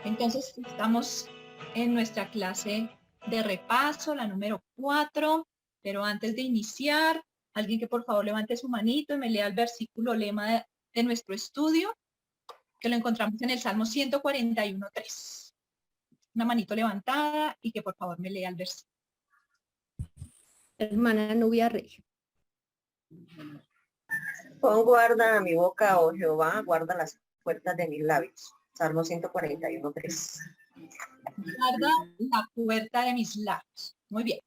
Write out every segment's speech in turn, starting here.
Entonces, estamos en nuestra clase de repaso, la número 4, pero antes de iniciar, alguien que por favor levante su manito y me lea el versículo lema de nuestro estudio, que lo encontramos en el Salmo 141:3. Una manito levantada y que por favor me lea el versículo. Hermana Nubia Rey. Pon guarda a mi boca, oh Jehová, guarda las puertas de mis labios. Salmo 141:3. Guarda la puerta de mis labios. Muy bien.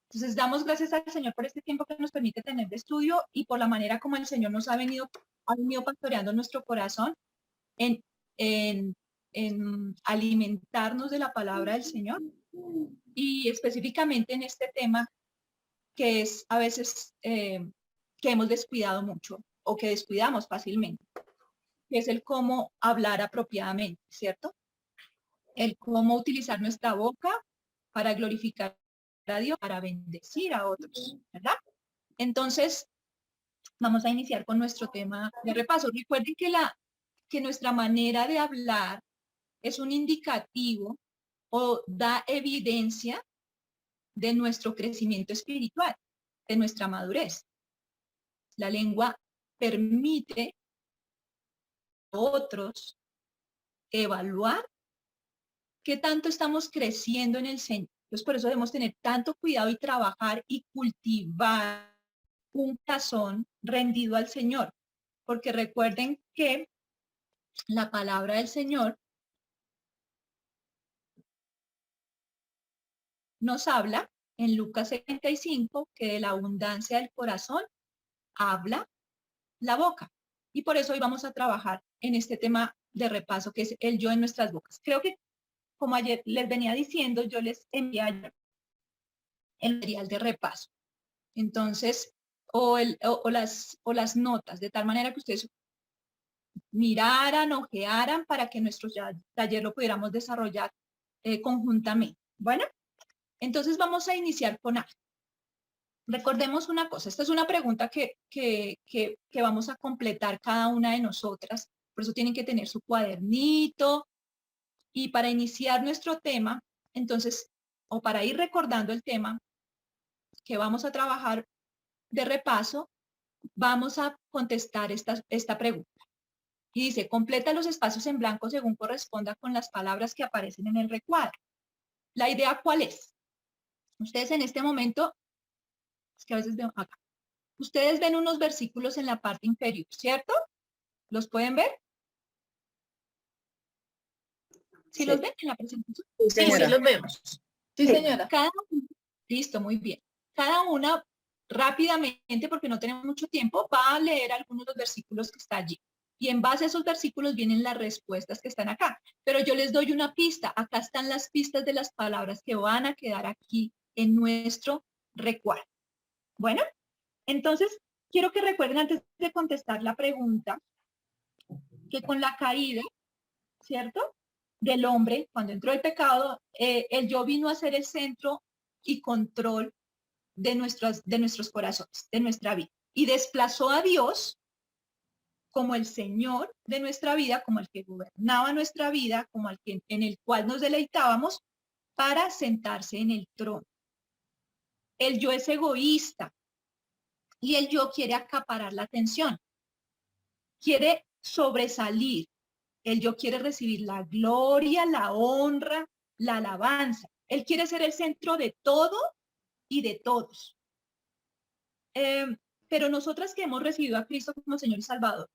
Entonces, damos gracias al Señor por este tiempo que nos permite tener de estudio y por la manera como el Señor nos ha venido pastoreando nuestro corazón en, en, en alimentarnos de la palabra del Señor y específicamente en este tema que es a veces que hemos descuidado mucho o que descuidamos fácilmente, que es el cómo hablar apropiadamente, ¿cierto? El cómo utilizar nuestra boca para glorificar a Dios, para bendecir a otros, ¿verdad? Entonces, vamos a iniciar con nuestro tema de repaso. Recuerden que nuestra manera de hablar es un indicativo o da evidencia de nuestro crecimiento espiritual, de nuestra madurez. La lengua permite a otros evaluar qué tanto estamos creciendo en el Señor. Entonces, por eso debemos tener tanto cuidado y trabajar y cultivar un corazón rendido al Señor. Porque recuerden que la palabra del Señor nos habla en Lucas 75 que de la abundancia del corazón habla la boca. Y por eso hoy vamos a trabajar en este tema de repaso que es el yo en nuestras bocas. Creo que como ayer les venía diciendo, yo les envié el material de repaso. Entonces, o las notas, de tal manera que ustedes miraran, ojearan para que nuestro taller lo pudiéramos desarrollar conjuntamente. Bueno, entonces vamos a iniciar con algo. Recordemos una cosa, esta es una pregunta que vamos a completar cada una de nosotras, por eso tienen que tener su cuadernito y para iniciar nuestro tema, entonces, o para ir recordando el tema que vamos a trabajar de repaso, vamos a contestar esta pregunta. Y dice, completa los espacios en blanco según corresponda con las palabras que aparecen en el recuadro. ¿La idea cuál es? Ustedes en este momento, es que a veces veo acá, ustedes ven unos versículos en la parte inferior, ¿cierto? ¿Los pueden ver? ¿Sí los ven en la presentación? Sí, Sí, los vemos. Sí, señora. Listo, muy bien. Cada una rápidamente, porque no tenemos mucho tiempo, va a leer algunos de los versículos que está allí. Y en base a esos versículos vienen las respuestas que están acá. Pero yo les doy una pista. Acá están las pistas de las palabras que van a quedar aquí en nuestro recuadro. Bueno, entonces quiero que recuerden antes de contestar la pregunta que con la caída, ¿cierto? Del hombre, cuando entró el pecado, el yo vino a ser el centro y control de nuestros corazones, de nuestra vida. Y desplazó a Dios como el Señor de nuestra vida, como el que gobernaba nuestra vida, como el que, en el cual nos deleitábamos, para sentarse en el trono. El yo es egoísta y el yo quiere acaparar la atención, quiere sobresalir. El yo quiere recibir la gloria, la honra, la alabanza. Él quiere ser el centro de todo y de todos. Pero nosotras que hemos recibido a Cristo como Señor y Salvador,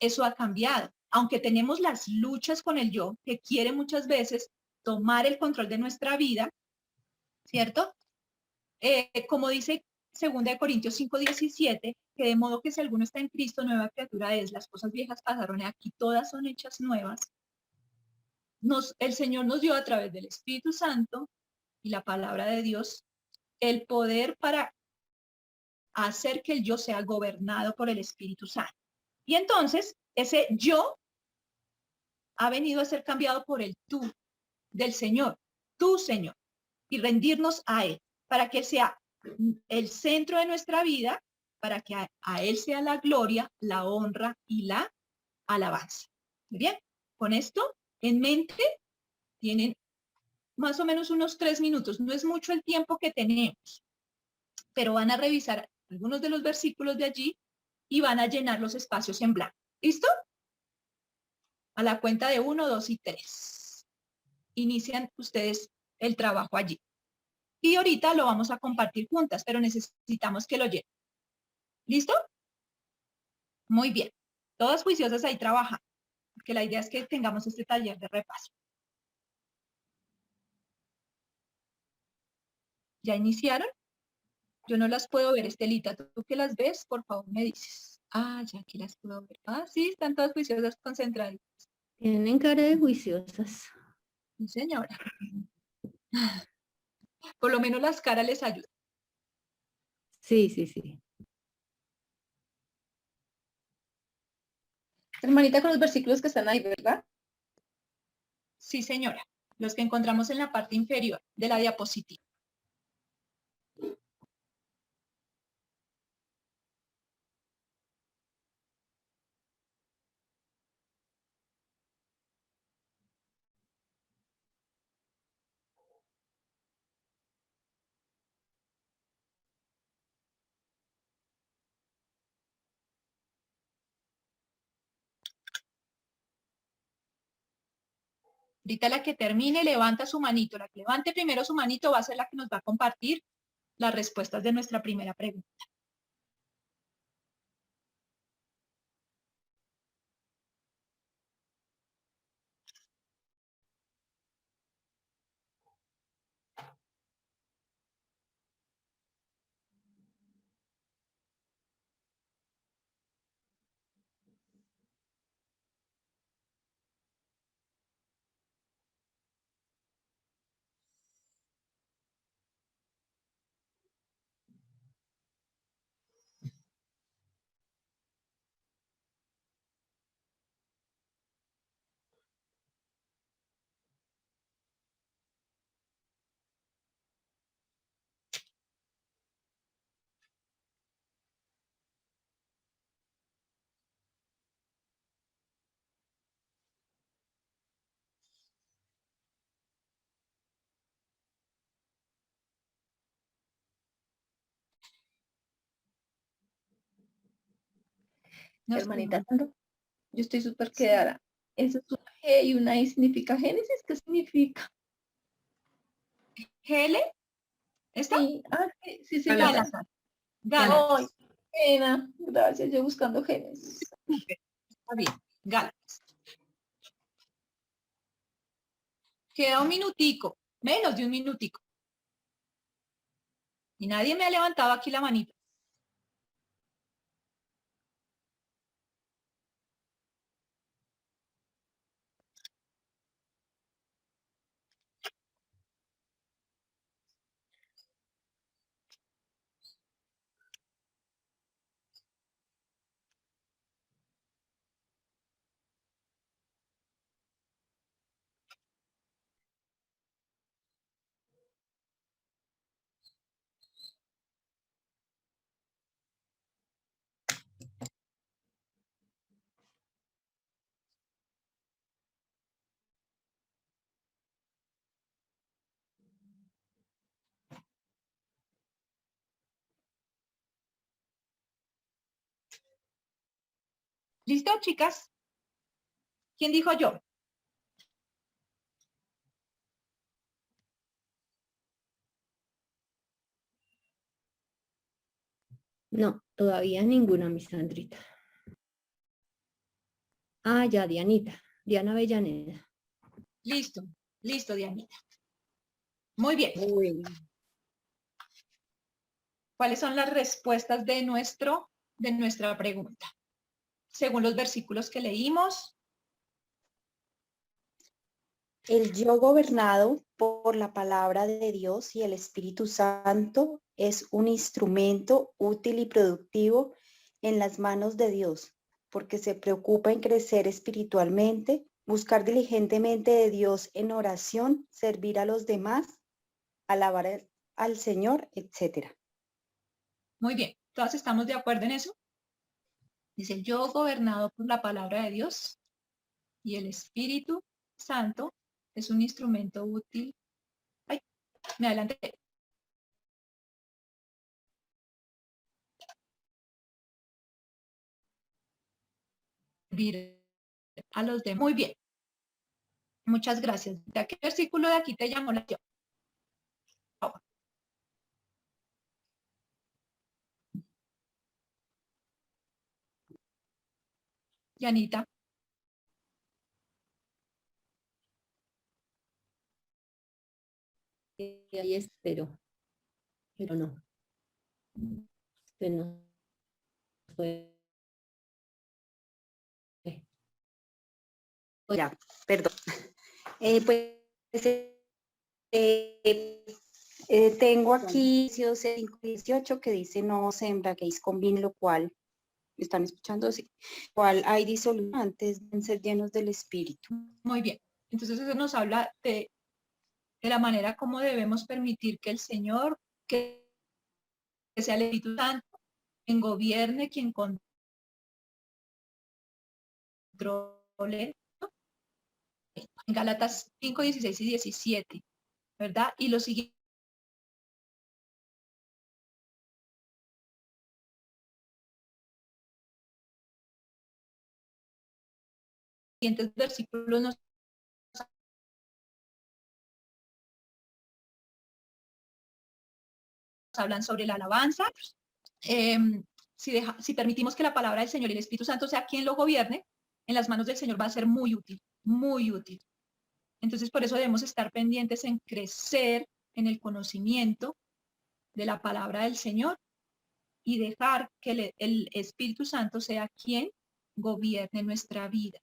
eso ha cambiado. Aunque tenemos las luchas con el yo, que quiere muchas veces tomar el control de nuestra vida, ¿cierto? Como dice 2 Corintios 5:17, que de modo que si alguno está en Cristo, nueva criatura es, las cosas viejas pasaron y aquí todas son hechas nuevas. El Señor nos dio a través del Espíritu Santo y la palabra de Dios el poder para hacer que el yo sea gobernado por el Espíritu Santo. Y entonces, ese yo ha venido a ser cambiado por el tú del Señor, tu Señor, y rendirnos a Él, para que sea el centro de nuestra vida, para que a Él sea la gloria, la honra y la alabanza. Muy bien, con esto en mente, tienen más o menos unos 3 minutos. No es mucho el tiempo que tenemos, pero van a revisar algunos de los versículos de allí y van a llenar los espacios en blanco. ¿Listo? A la cuenta de 1, 2 y 3. Inician ustedes el trabajo allí. Y ahorita lo vamos a compartir juntas, pero necesitamos que lo llenen. ¿Listo? Muy bien. Todas juiciosas ahí trabajan, porque la idea es que tengamos este taller de repaso. ¿Ya iniciaron? Yo no las puedo ver, Estelita. ¿Tú que las ves? Por favor, me dices. Ah, ya aquí las puedo ver. Ah, sí, están todas juiciosas concentradas. Tienen cara de juiciosas. Sí, señora. Por lo menos las caras les ayudan. Sí, sí, sí. Hermanita, con los versículos que están ahí, ¿verdad? Sí, señora. Los que encontramos en la parte inferior de la diapositiva. Ahorita la que termine levanta su manito. La que levante primero su manito va a ser la que nos va a compartir las respuestas de nuestra primera pregunta. Nos Hermanita, vemos. Sandra, yo estoy súper quedada. Eso es una G y una I significa Génesis. ¿Qué significa? ¿GL? ¿Esta? Sí, sí, sí, señora. Gálatas. Gálatas. Ay, qué pena. Gracias, yo buscando Génesis. Está bien. Gálatas. Queda un minutico. Menos de un minutico. Y nadie me ha levantado aquí la manita. ¿Listo, chicas? ¿Quién dijo yo? No, todavía ninguna, mi Sandrita. Ah, ya, Dianita. Diana Avellaneda. Listo. Listo, Dianita. Muy bien. ¿Cuáles son las respuestas de nuestra pregunta? Según los versículos que leímos. El yo gobernado por la palabra de Dios y el Espíritu Santo es un instrumento útil y productivo en las manos de Dios, porque se preocupa en crecer espiritualmente, buscar diligentemente de Dios en oración, servir a los demás, alabar al Señor, etc. Muy bien. ¿Todas estamos de acuerdo en eso? Dice, yo gobernado por la palabra de Dios y el Espíritu Santo es un instrumento útil. Ay, me adelanté. Servir a los demás. Muy bien. Muchas gracias. ¿A qué versículo de aquí te llamó la atención? Yanita. Ahí espero, pero no. Usted no fue. Ya, perdón. Pues tengo aquí Efesios 5:18 que dice no os embriaguéis con vino, lo cual, ¿me están escuchando? Sí. Cual hay disolución antes de ser llenos del Espíritu. Muy bien. Entonces eso nos habla de la manera como debemos permitir que el Señor, que sea el Espíritu Santo, quien gobierne, quien controle. En Gálatas 5, 16 y 17, ¿verdad? Y los siguientes versículos nos hablan sobre la alabanza. Si permitimos que la palabra del Señor y el Espíritu Santo sea quien lo gobierne, en las manos del Señor va a ser muy útil, muy útil. Entonces, por eso debemos estar pendientes en crecer en el conocimiento de la palabra del Señor y dejar que el Espíritu Santo sea quien gobierne nuestra vida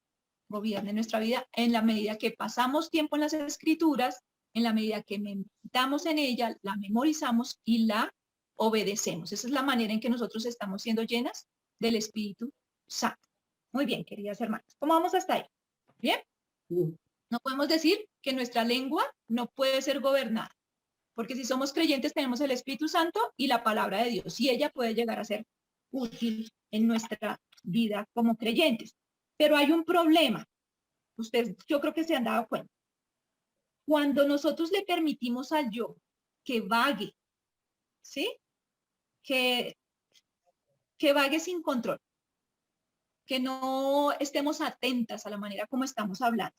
en la medida que pasamos tiempo en las Escrituras, en la medida que meditamos en ella, la memorizamos y la obedecemos. Esa es la manera en que nosotros estamos siendo llenas del Espíritu Santo. Muy bien, queridas hermanas. ¿Cómo vamos hasta ahí? ¿Bien? No podemos decir que nuestra lengua no puede ser gobernada, porque si somos creyentes tenemos el Espíritu Santo y la palabra de Dios, y ella puede llegar a ser útil en nuestra vida como creyentes. Pero hay un problema. Ustedes, yo creo que se han dado cuenta. Cuando nosotros le permitimos al yo que vague, ¿sí? Que vague sin control, que no estemos atentas a la manera como estamos hablando,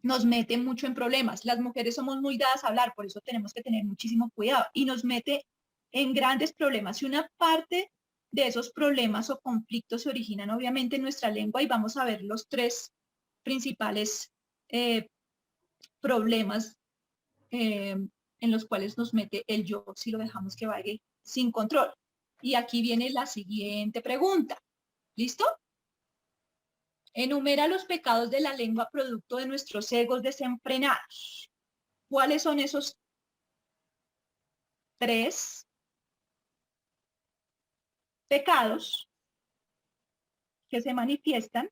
nos mete mucho en problemas. Las mujeres somos muy dadas a hablar, por eso tenemos que tener muchísimo cuidado y nos mete en grandes problemas. Y una parte de esos problemas o conflictos se originan obviamente en nuestra lengua y vamos a ver los tres principales problemas en los cuales nos mete el yo si lo dejamos que vaya sin control. Y aquí viene la siguiente pregunta. ¿Listo? Enumera los pecados de la lengua producto de nuestros egos desenfrenados. ¿Cuáles son esos tres pecados que se manifiestan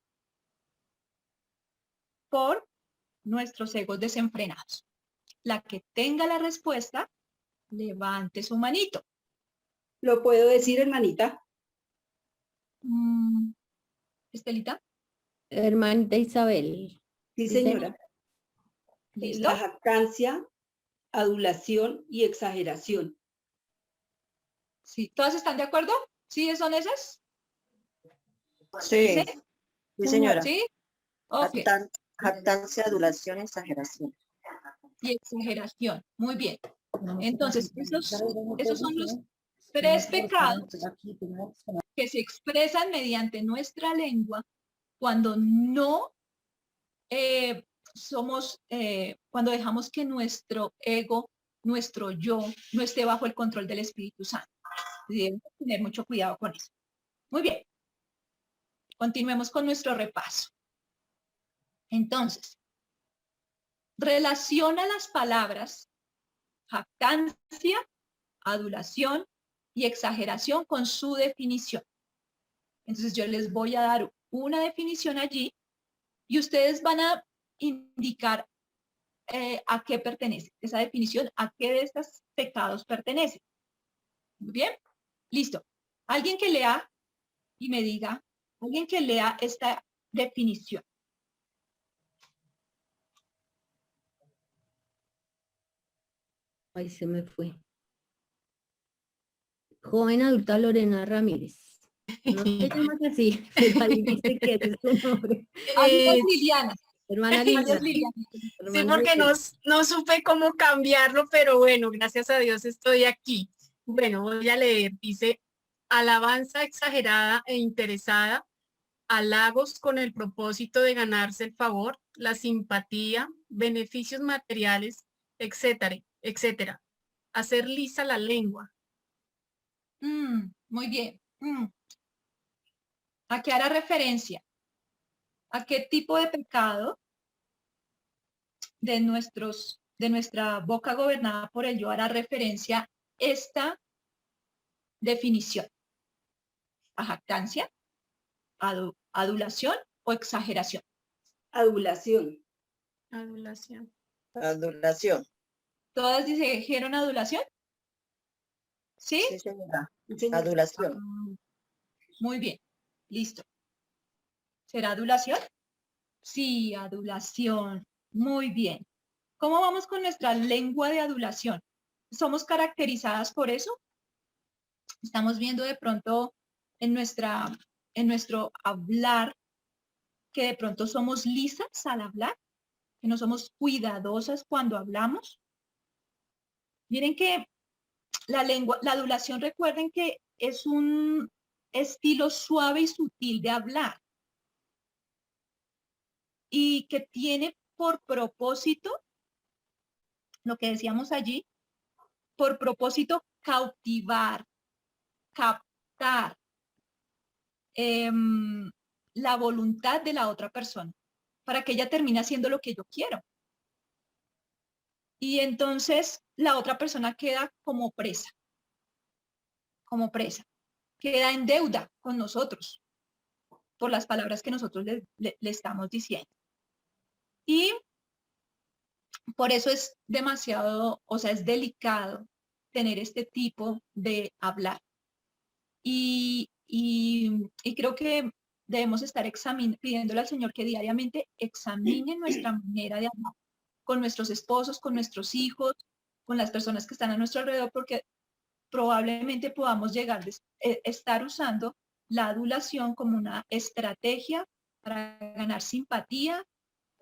por nuestros egos desenfrenados? La que tenga la respuesta, levante su manito. ¿Lo puedo decir, hermanita? Estelita. Hermanita Isabel. Sí, Sí, señora. ¿Listo? La jactancia, adulación y exageración. Sí. ¿Todas están de acuerdo? ¿Sí son esas? Sí, sí, señora. ¿Sí? Ok. Jactancia, adulación, exageración. Y exageración. Muy bien. Entonces, esos son los tres pecados que se expresan mediante nuestra lengua cuando no cuando dejamos que nuestro ego, nuestro yo, no esté bajo el control del Espíritu Santo. Debemos tener mucho cuidado con eso. Muy bien. Continuemos con nuestro repaso. Entonces, relaciona las palabras jactancia, adulación y exageración con su definición. Entonces yo les voy a dar una definición allí y ustedes van a indicar a qué pertenece esa definición, a qué de estos pecados pertenece. Muy bien, listo. Alguien que lea y me diga, alguien que lea esta definición. Ahí se me fue. Joven adulta Lorena Ramírez. No te llamas así, pero ahí dice que ese es tu nombre. Alias Eh, Liliana. Hermana Alias Liliana. Liliana. sí, Hermana porque Liliana. no supe cómo cambiarlo, pero bueno, gracias a Dios estoy aquí. Bueno, voy a leer. Dice, alabanza exagerada e interesada, halagos con el propósito de ganarse el favor, la simpatía, beneficios materiales, etcétera, etcétera. Hacer lisa la lengua. Muy bien. ¿A qué hará referencia? ¿A qué tipo de pecado de nuestra boca gobernada por el yo hará referencia esta definición? ¿A jactancia, adulación o exageración? Adulación. Adulación. Adulación. ¿Todas dijeron adulación? ¿Sí? Sí, señora. Sí, señora. Adulación. Muy bien, listo. ¿Será adulación? Sí, adulación. Muy bien. ¿Cómo vamos con nuestra lengua de adulación? ¿Somos caracterizadas por eso? Estamos viendo de pronto en nuestro hablar que de pronto somos lisas al hablar, que no somos cuidadosas cuando hablamos. Miren que la adulación, recuerden que es un estilo suave y sutil de hablar y que tiene por propósito, lo que decíamos allí, por propósito cautivar, captar la voluntad de la otra persona para que ella termine haciendo lo que yo quiero. Y entonces la otra persona queda como presa, queda en deuda con nosotros por las palabras que nosotros le estamos diciendo. Y por eso es demasiado, o sea, es delicado tener este tipo de hablar. Y creo que debemos estar pidiéndole al Señor que diariamente examine nuestra manera de hablar con nuestros esposos, con nuestros hijos, con las personas que están a nuestro alrededor, porque probablemente podamos llegar a estar usando la adulación como una estrategia para ganar simpatía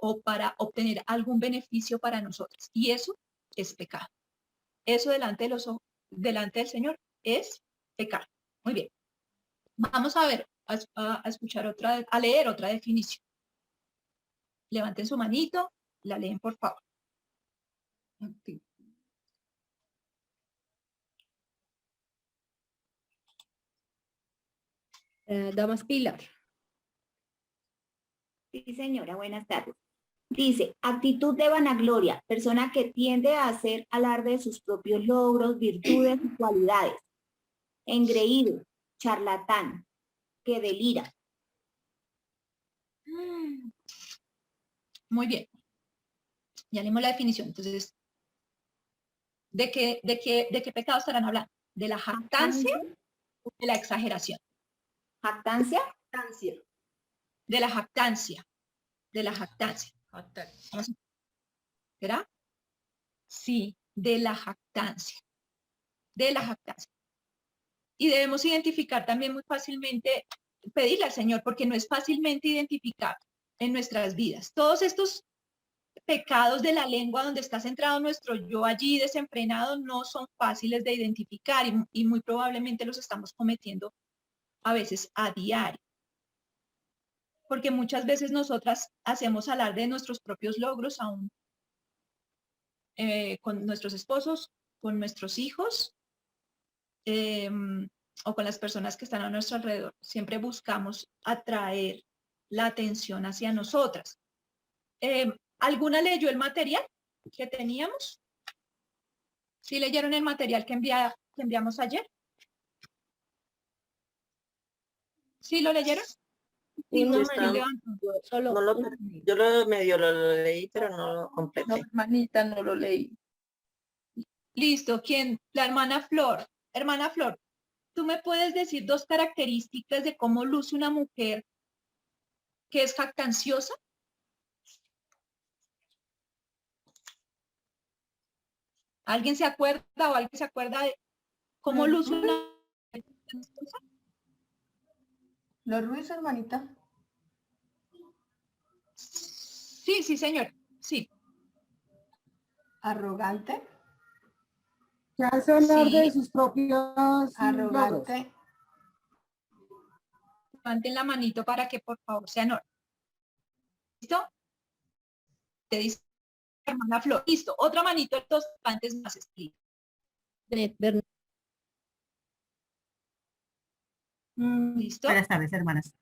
o para obtener algún beneficio para nosotros. Y eso es pecado. Eso delante del Señor es pecado. Muy bien. Vamos a ver, a escuchar a leer otra definición. Levanten su manito, la leen por favor. Damas Pilar. Sí, señora, buenas tardes. Dice, actitud de vanagloria, persona que tiende a hacer alarde de sus propios logros, virtudes y cualidades. Engreído, charlatán, que delira. Muy bien. Ya leímos la definición. Entonces, ¿de qué pecado estarán hablando? ¿De la jactancia o de la exageración? ¿Jactancia? Jactancia. De la jactancia. De la jactancia. ¿Será? Sí, de la jactancia. De la jactancia. Y debemos identificar también muy fácilmente, pedirle al Señor, porque no es fácilmente identificar en nuestras vidas. Todos estos pecados de la lengua donde está centrado nuestro yo allí desenfrenado no son fáciles de identificar y muy probablemente los estamos cometiendo a veces a diario. Porque muchas veces nosotras hacemos alarde de nuestros propios logros aún con nuestros esposos, con nuestros hijos o con las personas que están a nuestro alrededor. Siempre buscamos atraer la atención hacia nosotras. ¿Alguna leyó el material que teníamos? ¿Sí leyeron el material que enviamos ayer? ¿Sí lo leyeron? Uno, está- María, solo No lo, uno. yo lo medio lo leí, pero no lo No, completé. hermanita, no lo leí. Listo. ¿Quién? La hermana Flor. Hermana Flor, ¿tú me puedes decir 2 características de cómo luce una mujer que es jactanciosa? ¿Alguien se acuerda o alguien se acuerda de cómo luce una... Los Ruiz, hermanita. Sí, sí, señor. Sí. Arrogante. Que hace hablar de Sí. sus propios logros. Arrogante. Levanten la manito para que por favor sean orden. ¿Listo? Te dice hermana Flor. Listo. Otra manito, dos antes más escrito. ¿Listo? Buenas tardes, hermanas.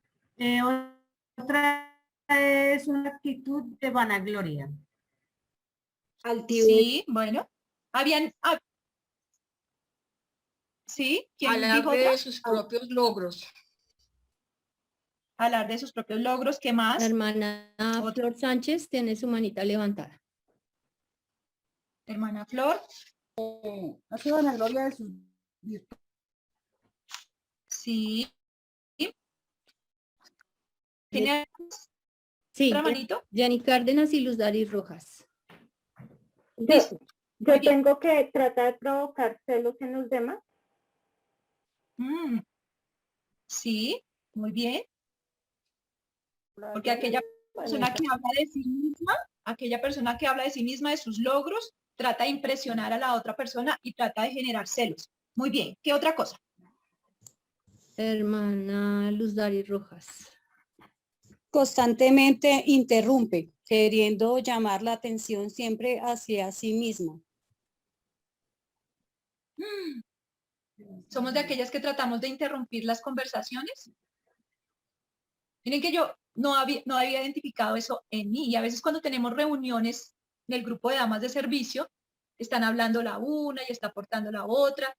Otra es una actitud de vanagloria. Altivez. Sí, bueno. ¿Sí? ¿Quién dijo Alarde otra? de sus propios logros. Hablar de sus propios logros. ¿Qué más? La hermana Otra. Flor Sánchez tiene su manita levantada. Hermana Flor. Hace vanagloria de sus virtudes. Sí. ¿Tiene Sí, otra manito? Jenny Cárdenas y Luz Daris Rojas. Listo. Yo Muy bien. tengo que tratar de provocar celos en los demás. Sí, muy bien. Porque aquella persona que habla de sí misma, aquella persona que habla de sí misma, de sus logros, trata de impresionar a la otra persona y trata de generar celos. Muy bien. ¿Qué otra cosa? Hermana Luz Daris Rojas. Constantemente interrumpe, queriendo llamar la atención siempre hacia sí misma. Somos de aquellas que tratamos de interrumpir las conversaciones. Miren que yo no había identificado eso en mí, y a veces cuando tenemos reuniones del grupo de damas de servicio, están hablando la una y está aportando la otra,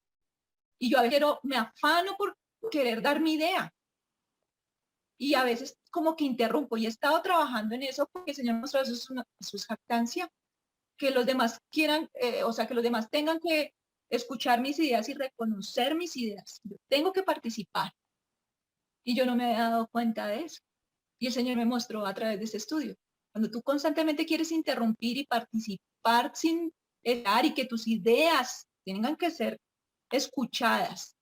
y yo a veces me afano por querer dar mi idea, y a veces como que interrumpo, y he estado trabajando en eso porque el Señor mostró eso, eso es jactancia, que los demás quieran, o sea, que los demás tengan que escuchar mis ideas y reconocer mis ideas. Yo tengo que participar. Y yo no me había dado cuenta de eso. Y el Señor me mostró a través de este estudio. Cuando tú constantemente quieres interrumpir y participar sin estar y que tus ideas tengan que ser escuchadas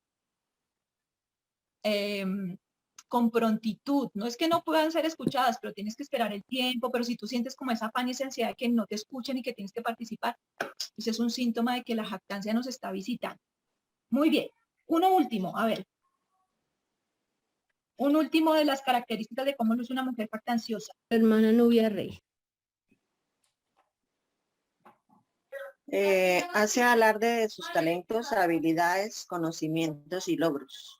con prontitud. No es que no puedan ser escuchadas, pero tienes que esperar el tiempo. Pero si tú sientes como esa afán y esa ansiedad de que no te escuchen y que tienes que participar, ese es un síntoma de que la jactancia nos está visitando. Muy bien. Uno último, a ver. Un último de las características de cómo es una mujer jactanciosa. Hermana Nubia Rey. Hace alarde de sus talentos, habilidades, conocimientos y logros.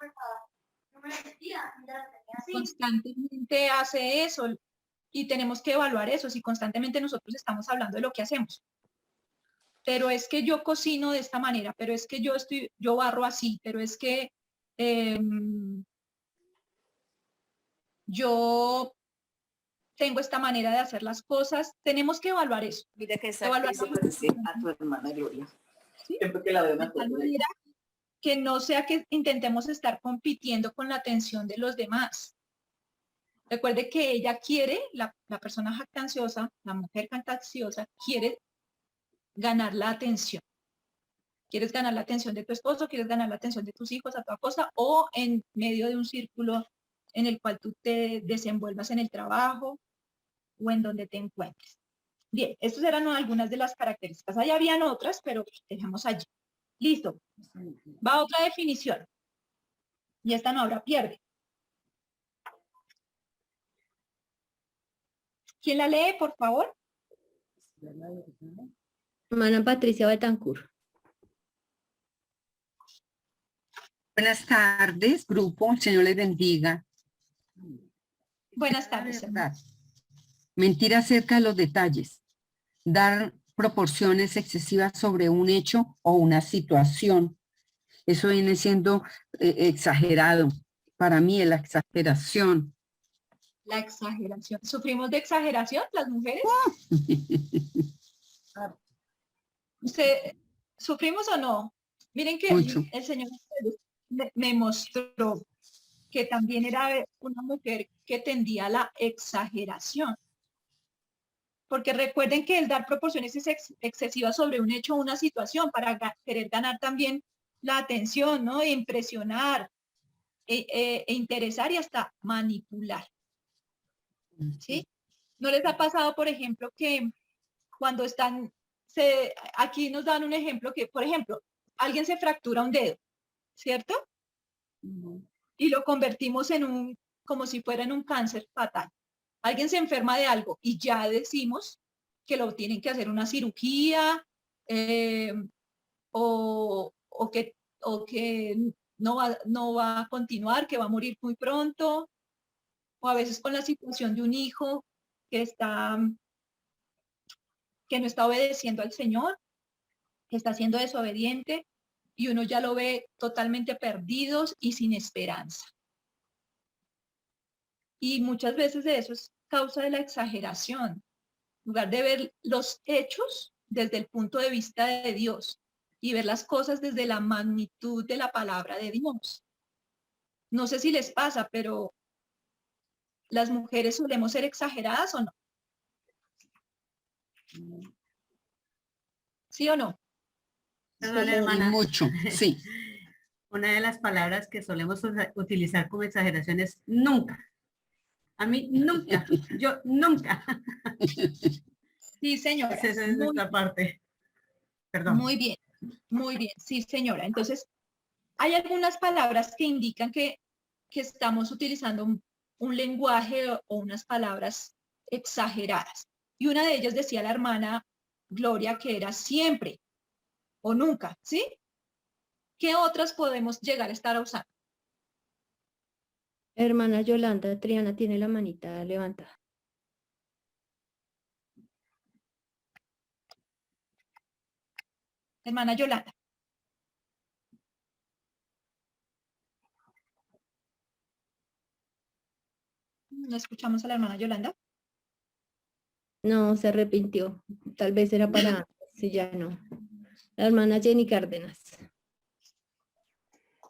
Constantemente hace eso y tenemos que evaluar eso si constantemente nosotros estamos hablando de lo que hacemos. Pero es que yo cocino de esta manera, pero es que yo barro así, pero es que yo tengo esta manera de hacer las cosas. Tenemos que evaluar eso. Mira que esa Evaluar actriz se parece a tu hermana Gloria. ¿sí? Siempre que la veo me De tal acuerdo de ella. manera que no sea que intentemos estar compitiendo con la atención de los demás. Recuerde que ella quiere, la persona jactanciosa, la mujer jactanciosa, quiere ganar la atención. ¿Quieres ganar la atención de tu esposo? ¿Quieres ganar la atención de tus hijos a toda cosa? O en medio de un círculo en el cual tú te desenvuelvas en el trabajo o en donde te encuentres. Bien, estas eran algunas de las características. Ahí habían otras, pero dejamos allí. Listo. Va otra definición. Y esta no habrá pierde. ¿Quién la lee, por favor? Hermana Patricia Betancourt. Buenas tardes, grupo. El Señor les bendiga. Buenas tardes. Verdad. Mentir acerca de los detalles. Dar proporciones excesivas sobre un hecho o una situación. Eso viene siendo exagerado. Para mí es la exageración. La exageración. ¿Sufrimos de exageración las mujeres? ¿Sufrimos o no? Miren que Mucho. el Señor me mostró que también era una mujer que tendía a la exageración. Porque recuerden que el dar proporciones excesivas sobre un hecho o una situación para querer ganar también la atención, ¿no? E impresionar, e interesar y hasta manipular, ¿sí? ¿No les ha pasado, por ejemplo, que cuando están, aquí nos dan un ejemplo que, por ejemplo, alguien se fractura un dedo, ¿cierto? Y lo convertimos en como si fuera en un cáncer fatal. Alguien se enferma de algo y ya decimos que lo tienen que hacer una cirugía o que no va a continuar, que va a morir muy pronto, o a veces con la situación de un hijo que no está obedeciendo al Señor, que está siendo desobediente, y uno ya lo ve totalmente perdidos y sin esperanza. Y muchas veces de eso es causa de la exageración, en lugar de ver los hechos desde el punto de vista de Dios y ver las cosas desde la magnitud de la palabra de Dios. No sé si les pasa, pero ¿las mujeres solemos ser exageradas o no? ¿Sí o no? Perdón, Y hermana. mucho, sí. Una de las palabras que solemos utilizar como exageración es nunca. A mí nunca, yo nunca. Sí, señora. Esa es nuestra parte. Perdón. Muy bien, sí, señora. Entonces, hay algunas palabras que indican que estamos utilizando un lenguaje o unas palabras exageradas. Y una de ellas decía la hermana Gloria que era siempre o nunca, ¿sí? ¿Qué otras podemos llegar a estar usando? Hermana Yolanda, Triana tiene la manita levantada. Hermana Yolanda. ¿No escuchamos a la hermana Yolanda? No, se arrepintió. Tal vez era para si ya no. La hermana Jenny Cárdenas.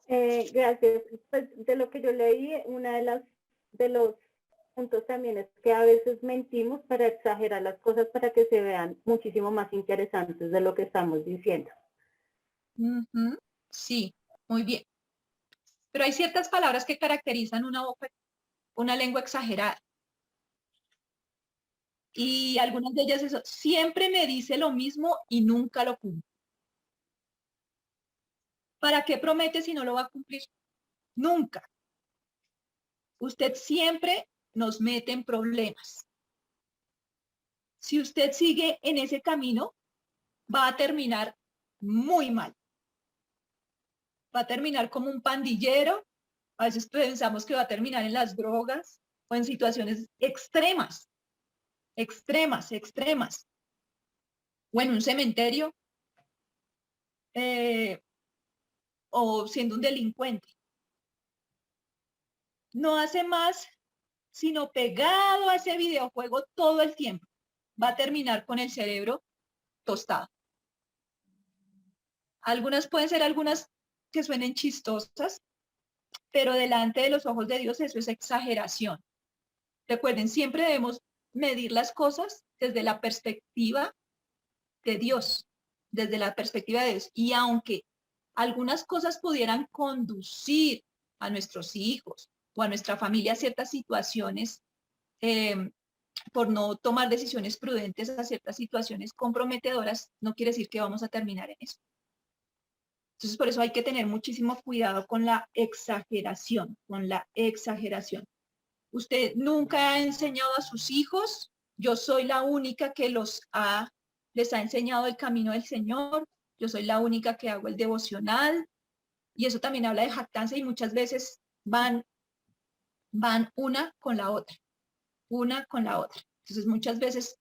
Gracias. Pues de lo que yo leí, de los puntos también es que a veces mentimos para exagerar las cosas para que se vean muchísimo más interesantes de lo que estamos diciendo. Sí, muy bien. Pero hay ciertas palabras que caracterizan una lengua exagerada. Y algunas de ellas eso, siempre me dice lo mismo y nunca lo cumple. ¿Para qué promete si no lo va a cumplir? Nunca. Usted siempre nos mete en problemas. Si usted sigue en ese camino, va a terminar muy mal. Va a terminar como un pandillero. A veces pensamos que va a terminar en las drogas o en situaciones extremas. O en un cementerio, o siendo un delincuente. No hace más sino pegado a ese videojuego todo el tiempo. Va a terminar con el cerebro tostado. Algunas pueden ser algunas que suenen chistosas, pero delante de los ojos de Dios eso es exageración. Recuerden, siempre debemos medir las cosas desde la perspectiva de Dios, desde la perspectiva de Dios. Y aunque algunas cosas pudieran conducir a nuestros hijos o a nuestra familia a ciertas situaciones, por no tomar decisiones prudentes a ciertas situaciones comprometedoras, no quiere decir que vamos a terminar en eso. Entonces, por eso hay que tener muchísimo cuidado con la exageración, Usted nunca ha enseñado a sus hijos, yo soy la única que les ha enseñado el camino del Señor, yo soy la única que hago el devocional, y eso también habla de jactancia y muchas veces van una con la otra. Entonces, muchas veces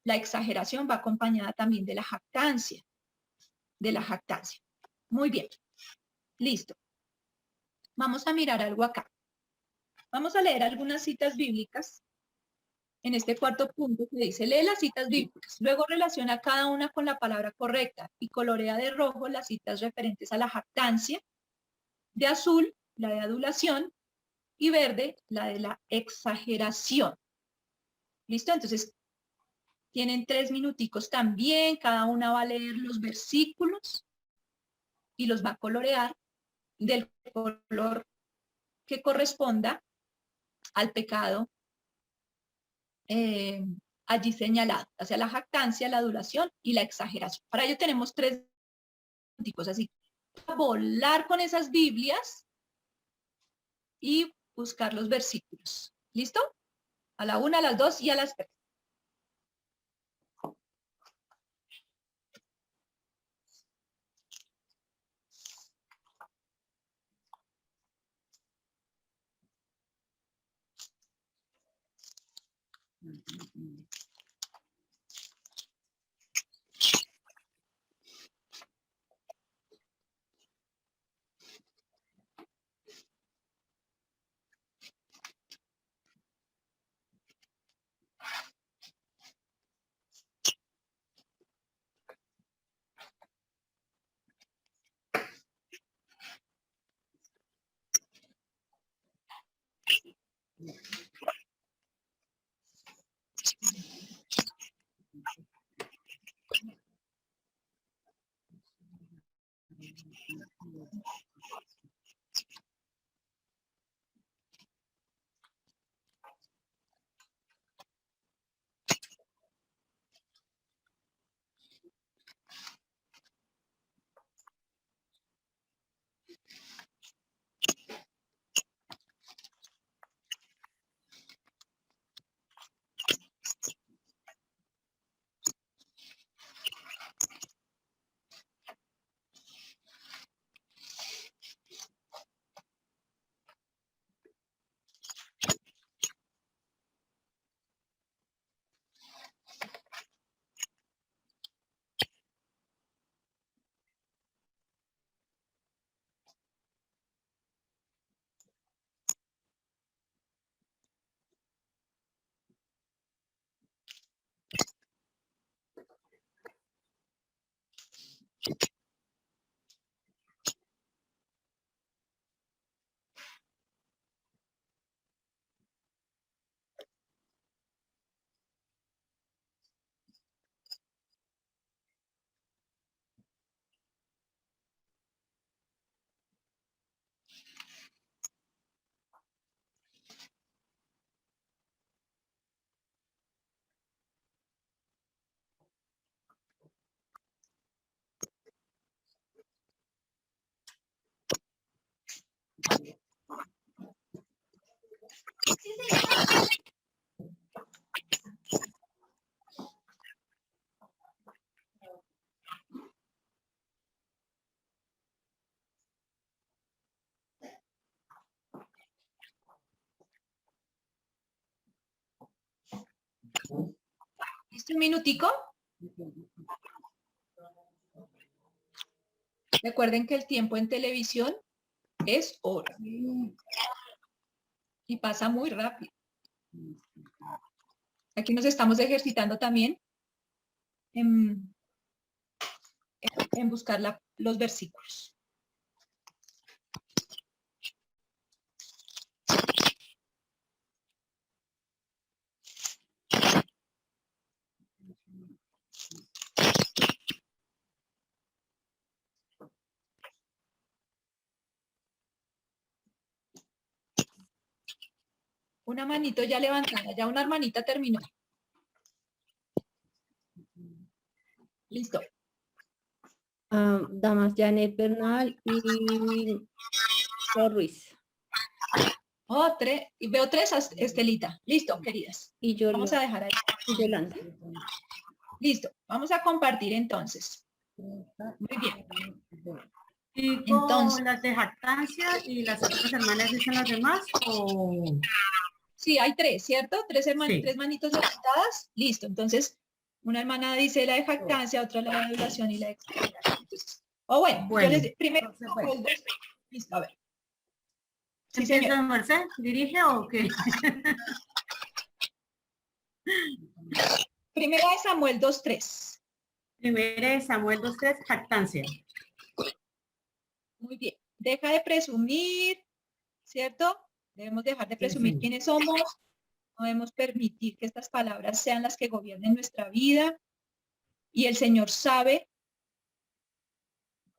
la exageración va acompañada también de la jactancia. Muy bien. Listo. Vamos a mirar algo acá. Vamos a leer algunas citas bíblicas en este cuarto punto que dice, lee las citas bíblicas, luego relaciona cada una con la palabra correcta y colorea de rojo las citas referentes a la jactancia, de azul la de adulación y verde la de la exageración. ¿Listo? Entonces, Tienen 3 minuticos también, cada una va a leer los versículos y los va a colorear del color que corresponda al pecado allí señalado, o sea, la jactancia, la adulación y la exageración. Para ello tenemos 3 minuticos, así que volar con esas Biblias y buscar los versículos. ¿Listo? A la 1, a las 2 y a las 3. ¿Listo un minutico? Recuerden que el tiempo en televisión es hora. Y pasa muy rápido. Aquí nos estamos ejercitando también en buscar los versículos. Una manito ya levantada, ya una hermanita terminó. Listo. Damas Janet Bernal y Flor Ruiz. Oh, y veo 3, Estelita. Listo, queridas. Y yo vamos a dejar ahí. Y Yolanda. Listo, vamos a compartir entonces. Muy bien. ¿Y con Entonces, las de jactancia y las otras hermanas dicen las demás? ¿O? Sí, hay 3, ¿cierto? 3 Sí. 3 manitos levantadas. Listo, entonces una hermana dice la de jactancia, otra la de adulación y la de exageración. Entonces, bueno, yo les primero listo, a ver. Sí, ¿Empieza Merced? ¿Dirige o qué? Primera de Samuel 2:3. Primera de Samuel 2:3, jactancia. Muy bien. Deja de presumir, ¿cierto? Debemos dejar de presumir quiénes somos. No debemos permitir que estas palabras sean las que gobiernen nuestra vida. Y el Señor sabe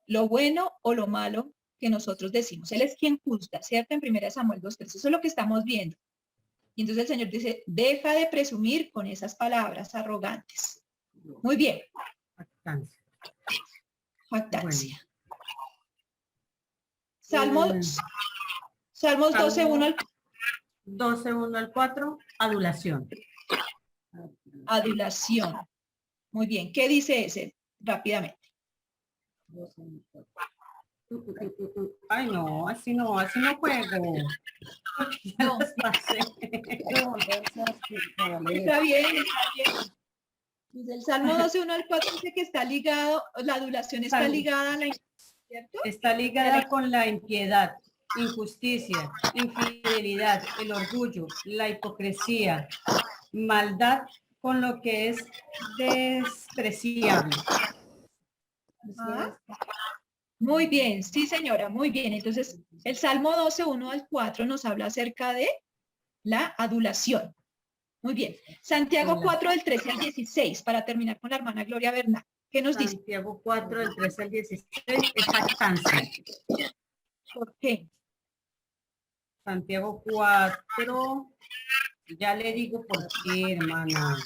lo bueno o lo malo que nosotros decimos. Él es quien juzga, ¿cierto? En 1 Samuel 2:3. Eso es lo que estamos viendo. Y entonces el Señor dice, deja de presumir con esas palabras arrogantes. Muy bien. Jactancia. Jactancia. Bueno. Salmos 12:1 al 12:1 al 4, adulación. adulación. Muy bien. ¿Qué dice ese? Rápidamente. Ay, no juego. No. Está bien, está bien. Dice el Salmo 12:1 al 4 dice que está ligado, la adulación está ligada a la ¿cierto? Está ligada con la impiedad, injusticia, infidelidad, el orgullo, la hipocresía, maldad con lo que es despreciable. Ah, muy bien, sí señora, muy bien. Entonces, el Salmo 12:1 al 4 nos habla acerca de la adulación. Muy bien. Santiago 4 del 13 al 16, para terminar con la hermana Gloria Bernal. ¿Qué nos dice? Santiago 4 del 13 al 16 es jactancia. ¿Por qué? Santiago 4, ya le digo por qué, hermana.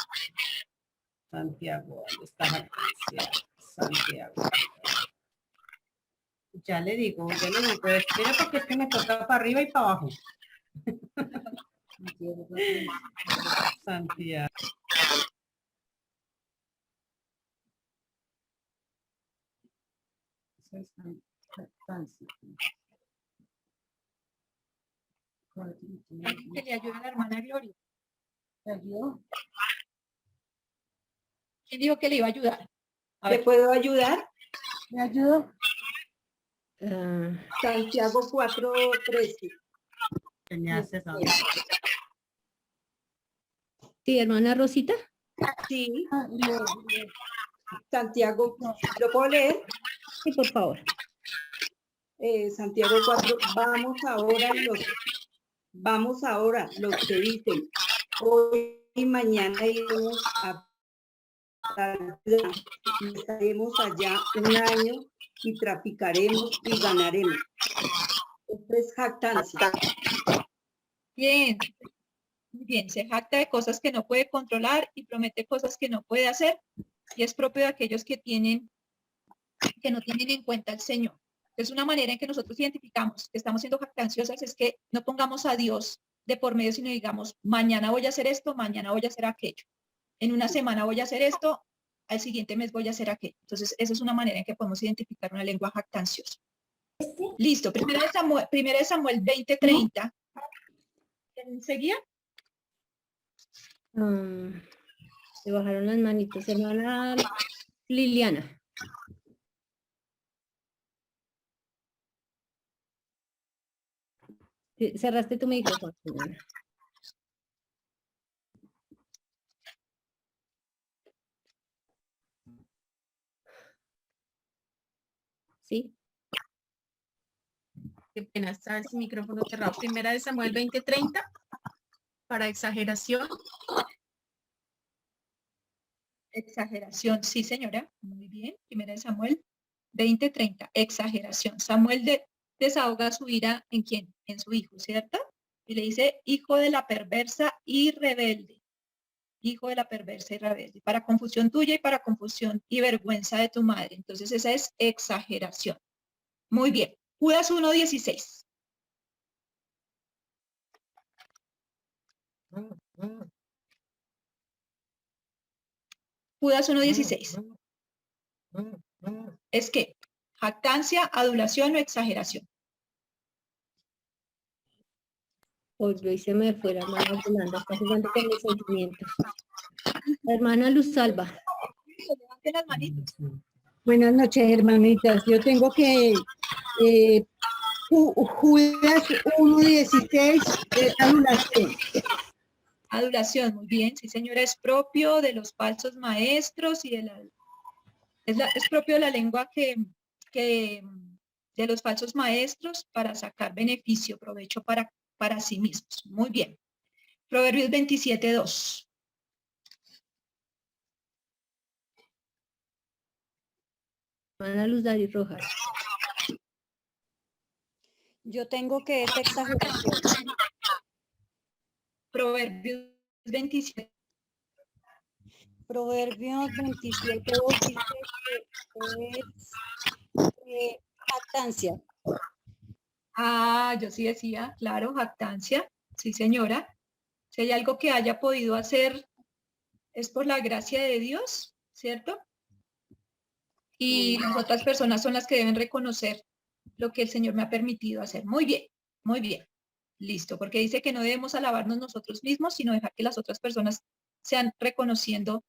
Santiago, ¿dónde está jactancia? Santiago. Ya le digo, espera porque es que me toca para arriba y para abajo. Santiago. ¿Alguien que le ayude a la hermana Gloria? ¿Quién dijo que le iba a ayudar? ¿Le puedo ayudar? ¿Me ayudo? Santiago 4:13. Sí, hermana Rosita. Sí. Santiago, ¿lo puedo leer? Sí, por favor. Santiago 4, vamos ahora los que dicen, hoy y mañana iremos a y estaremos allá un año y traficaremos y ganaremos. Esto es jactancia. Bien. Muy bien. Se jacta de cosas que no puede controlar y promete cosas que no puede hacer. Y es propio de aquellos que no tienen en cuenta al Señor. Es una manera en que nosotros identificamos que estamos siendo jactanciosas, es que no pongamos a Dios de por medio, sino digamos, mañana voy a hacer esto, mañana voy a hacer aquello. En una semana voy a hacer esto, al siguiente mes voy a hacer aquello. Entonces, esa es una manera en que podemos identificar una lengua jactanciosa. Listo. Primera de Samuel 20:30. ¿Seguía? Se bajaron las manitos, hermana Liliana. Cerraste tu micrófono, hermana. ¿Sí? Qué pena, está el micrófono cerrado. Primera de Samuel 20:30, para exageración. Exageración, sí señora, muy bien. Primera de Samuel 20:30, exageración. Samuel desahoga su ira ¿en quién? En su hijo, ¿cierto? Y le dice, hijo de la perversa y rebelde. Hijo de la perversa y rebelde. Para confusión tuya y para confusión y vergüenza de tu madre. Entonces esa es exageración. Muy bien. Judas 1:16. Judas 1:16. Es que jactancia, adulación o exageración. Hoy se me fue la hermana Yolanda, está jugando con mis sentimientos. La hermana Luz Salva. Levanten las manitos. Buenas noches, hermanitas. Yo tengo que Judas 1:16, adulación. Adulación, muy bien. Sí, señora, es propio de los falsos maestros y es propio de la lengua de los falsos maestros para sacar beneficio, provecho para sí mismos. Muy bien. Proverbios 27:2. Hermana Luz Dari Rojas. Yo tengo que es exageración. Proverbios 27. Proverbios 27:2 dice que es jactancia. Yo sí decía, claro, jactancia. Sí, señora. Si hay algo que haya podido hacer, es por la gracia de Dios, ¿cierto? Y las otras personas son las que deben reconocer lo que el Señor me ha permitido hacer. Muy bien, muy bien. Listo, porque dice que no debemos alabarnos nosotros mismos, sino dejar que las otras personas sean reconociendo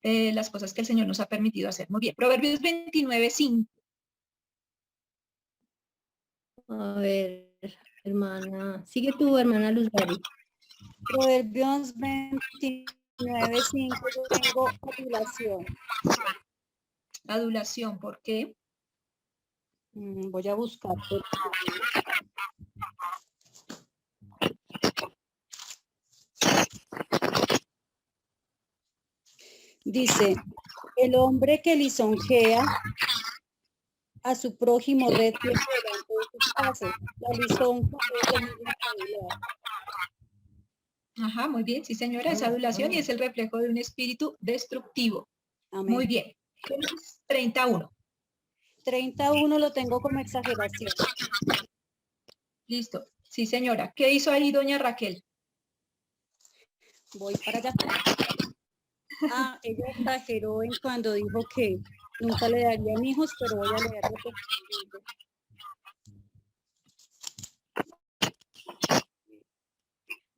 las cosas que el Señor nos ha permitido hacer. Muy bien. Proverbios 29:5. A ver, hermana. Sigue tú, hermana Luz Dari. Proverbios 29:5 yo tengo adulación. Adulación, ¿por qué? Voy a buscar. Dice, el hombre que lisonjea a su prójimo recio delante de sus pasos. La lisonja es lo mismo que adular. Ajá, muy bien, sí señora, es adulación y es el reflejo de un espíritu destructivo. Amén. Muy bien. 31. 31 lo tengo como exageración. Listo. Sí señora. ¿Qué hizo ahí doña Raquel? Voy para allá. Ella exageró en cuando dijo que nunca le darían hijos, pero voy a leer lo que dice.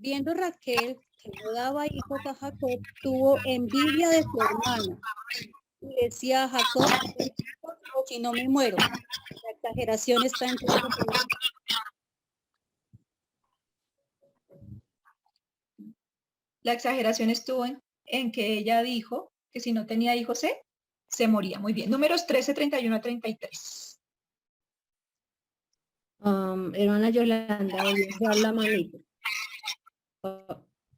Viendo Raquel que no daba hijos a Jacob, tuvo envidia de su hermana. Y decía a Jacob, si no me muero. La exageración está en todo. La exageración estuvo en que ella dijo que si no tenía hijos se moría. Muy bien. Números 13, 31 a 33. Hermana Yolanda, volvió a dar la manito.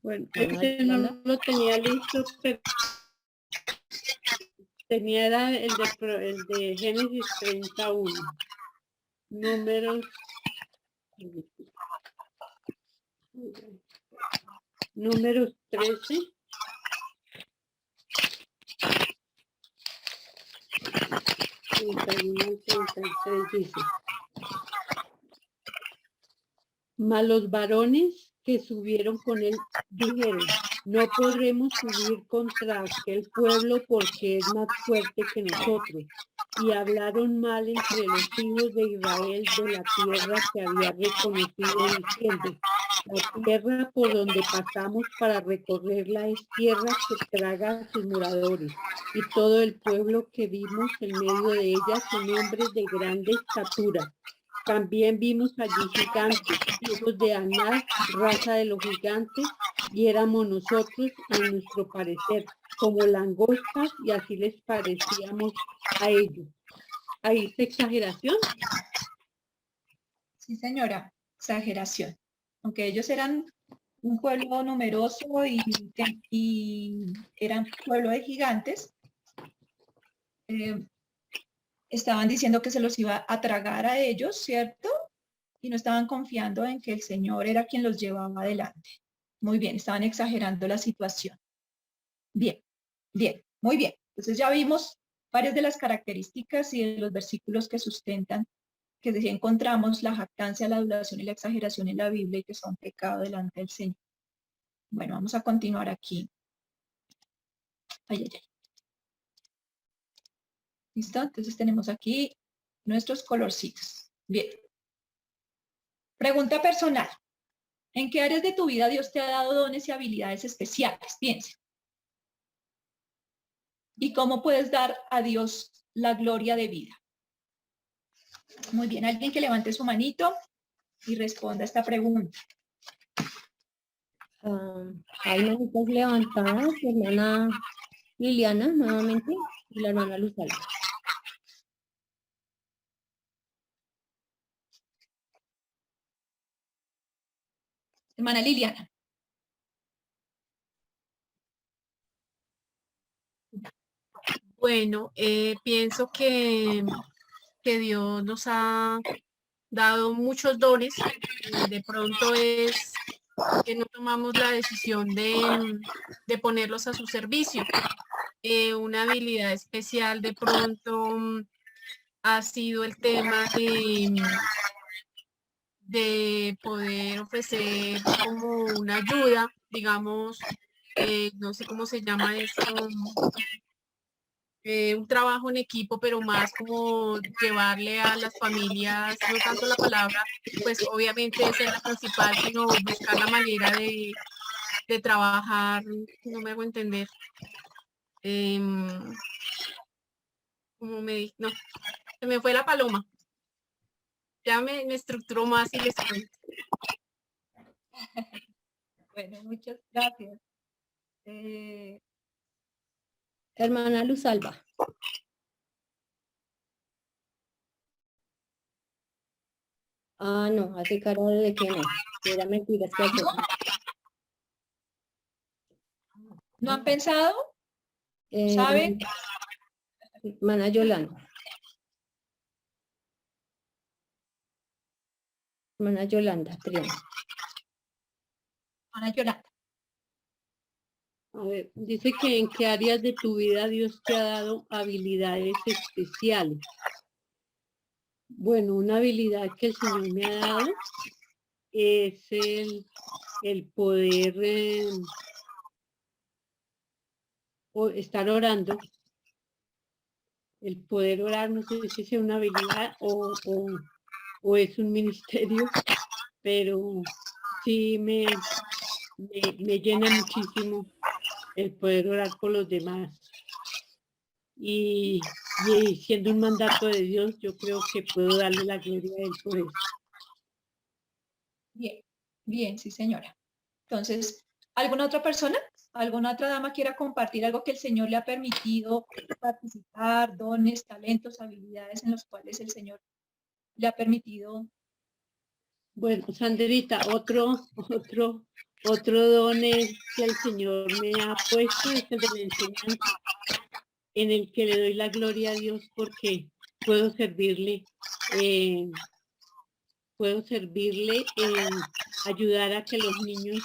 Bueno, Hermana ese no Yolanda. lo tenía listo, pero tenía era el de Génesis 31. Números 13. Dice, mas los varones que subieron con él dijeron, no podremos subir contra aquel pueblo porque es más fuerte que nosotros. Y hablaron mal entre los hijos de Israel de la tierra que había reconocido, diciendo, la tierra por donde pasamos para recorrerla es tierra que traga a sus moradores. Y todo el pueblo que vimos en medio de ella son hombres de grande estatura. También vimos allí gigantes, hijos de Aná, raza de los gigantes, y éramos nosotros, a nuestro parecer, como langostas, y así les parecíamos a ellos. ¿Ahí está exageración? Sí, señora, exageración. Aunque ellos eran un pueblo numeroso y eran pueblo de gigantes, estaban diciendo que se los iba a tragar a ellos, ¿cierto? Y no estaban confiando en que el Señor era quien los llevaba adelante. Muy bien, estaban exagerando la situación. Bien, bien, muy bien. Entonces ya vimos varias de las características y de los versículos que sustentan que si encontramos la jactancia, la adulación y la exageración en la Biblia y que son pecado delante del Señor. Bueno, vamos a continuar aquí. Ay, ay, ay. ¿Listo? Entonces tenemos aquí nuestros colorcitos. Bien. Pregunta personal. ¿En qué áreas de tu vida Dios te ha dado dones y habilidades especiales? Piensa. ¿Y cómo puedes dar a Dios la gloria de vida? Muy bien, alguien que levante su manito y responda a esta pregunta. Hay manitas levantadas, hermana Liliana, nuevamente, y la hermana Luzala. Hermana Liliana. Bueno, pienso que Dios nos ha dado muchos dones. De pronto es que no tomamos la decisión de ponerlos a su servicio. Una habilidad especial de pronto ha sido el tema de poder ofrecer como una ayuda, digamos, no sé cómo se llama esto, un trabajo en equipo, pero más como llevarle a las familias, no tanto la palabra, pues obviamente esa es la principal, sino buscar la manera de trabajar, no me hago entender. No, se me fue la paloma. Ya me estructuró más y les cuento. Bueno, muchas gracias. Hermana Luz Alba. Ah, no, hace cara de que no. Era mentiras que hace. ¿No han pensado? ¿Saben? Hermana Yolanda. Hermana Yolanda, Triana. Hermana Yolanda. A ver, dice que en qué áreas de tu vida Dios te ha dado habilidades especiales. Bueno, una habilidad que el Señor me ha dado es el poder estar orando. El poder orar, no sé si sea una habilidad o es un ministerio, pero sí me llena muchísimo el poder orar por los demás. Y siendo un mandato de Dios, yo creo que puedo darle la gloria a Él por eso. Bien, bien, sí, señora. Entonces, ¿alguna otra persona? ¿Alguna otra dama quiera compartir algo que el Señor le ha permitido participar, dones, talentos, habilidades en los cuales el Señor le ha permitido? Bueno, Sandrita, otro don que el Señor me ha puesto es el de la enseñanza, en el que le doy la gloria a Dios porque puedo servirle en ayudar a que los niños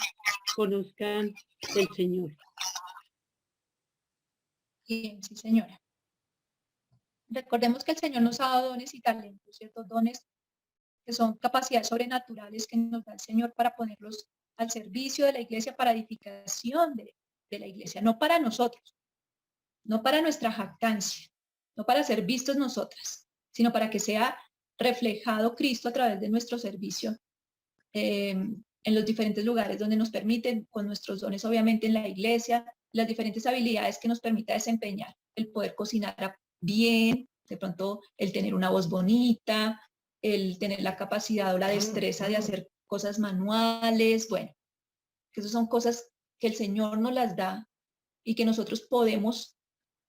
conozcan del Señor. Bien, sí, señora. Recordemos que el Señor nos ha dado dones y talentos, ciertos dones que son capacidades sobrenaturales que nos da el Señor para ponerlos al servicio de la iglesia, para edificación de la iglesia, no para nosotros, no para nuestra jactancia, no para ser vistos nosotras, sino para que sea reflejado Cristo a través de nuestro servicio en los diferentes lugares donde nos permiten, con nuestros dones obviamente en la iglesia, las diferentes habilidades que nos permita desempeñar, el poder cocinar bien, de pronto el tener una voz bonita, el tener la capacidad o la destreza de hacer cosas manuales, bueno, que esas son cosas que el Señor nos las da y que nosotros podemos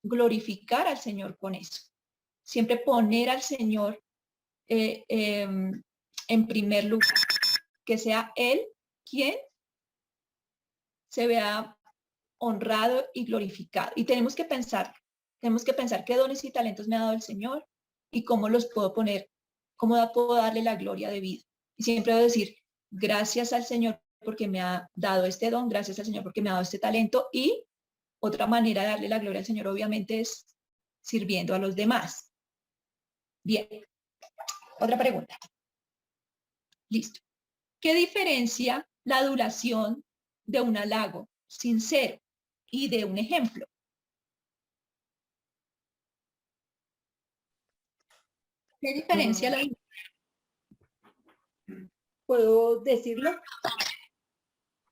glorificar al Señor con eso. Siempre poner al Señor en primer lugar, que sea Él quien se vea honrado y glorificado. Y tenemos que pensar qué dones y talentos me ha dado el Señor y cómo los puedo poner, cómo puedo darle la gloria de vida. Y siempre debo decir, gracias al Señor porque me ha dado este don, gracias al Señor porque me ha dado este talento. Y otra manera de darle la gloria al Señor obviamente es sirviendo a los demás. Bien. Otra pregunta. Listo. ¿Qué diferencia la duración de un halago sincero y de un ejemplo? ¿Qué diferencia la duración? ¿Puedo decirlo?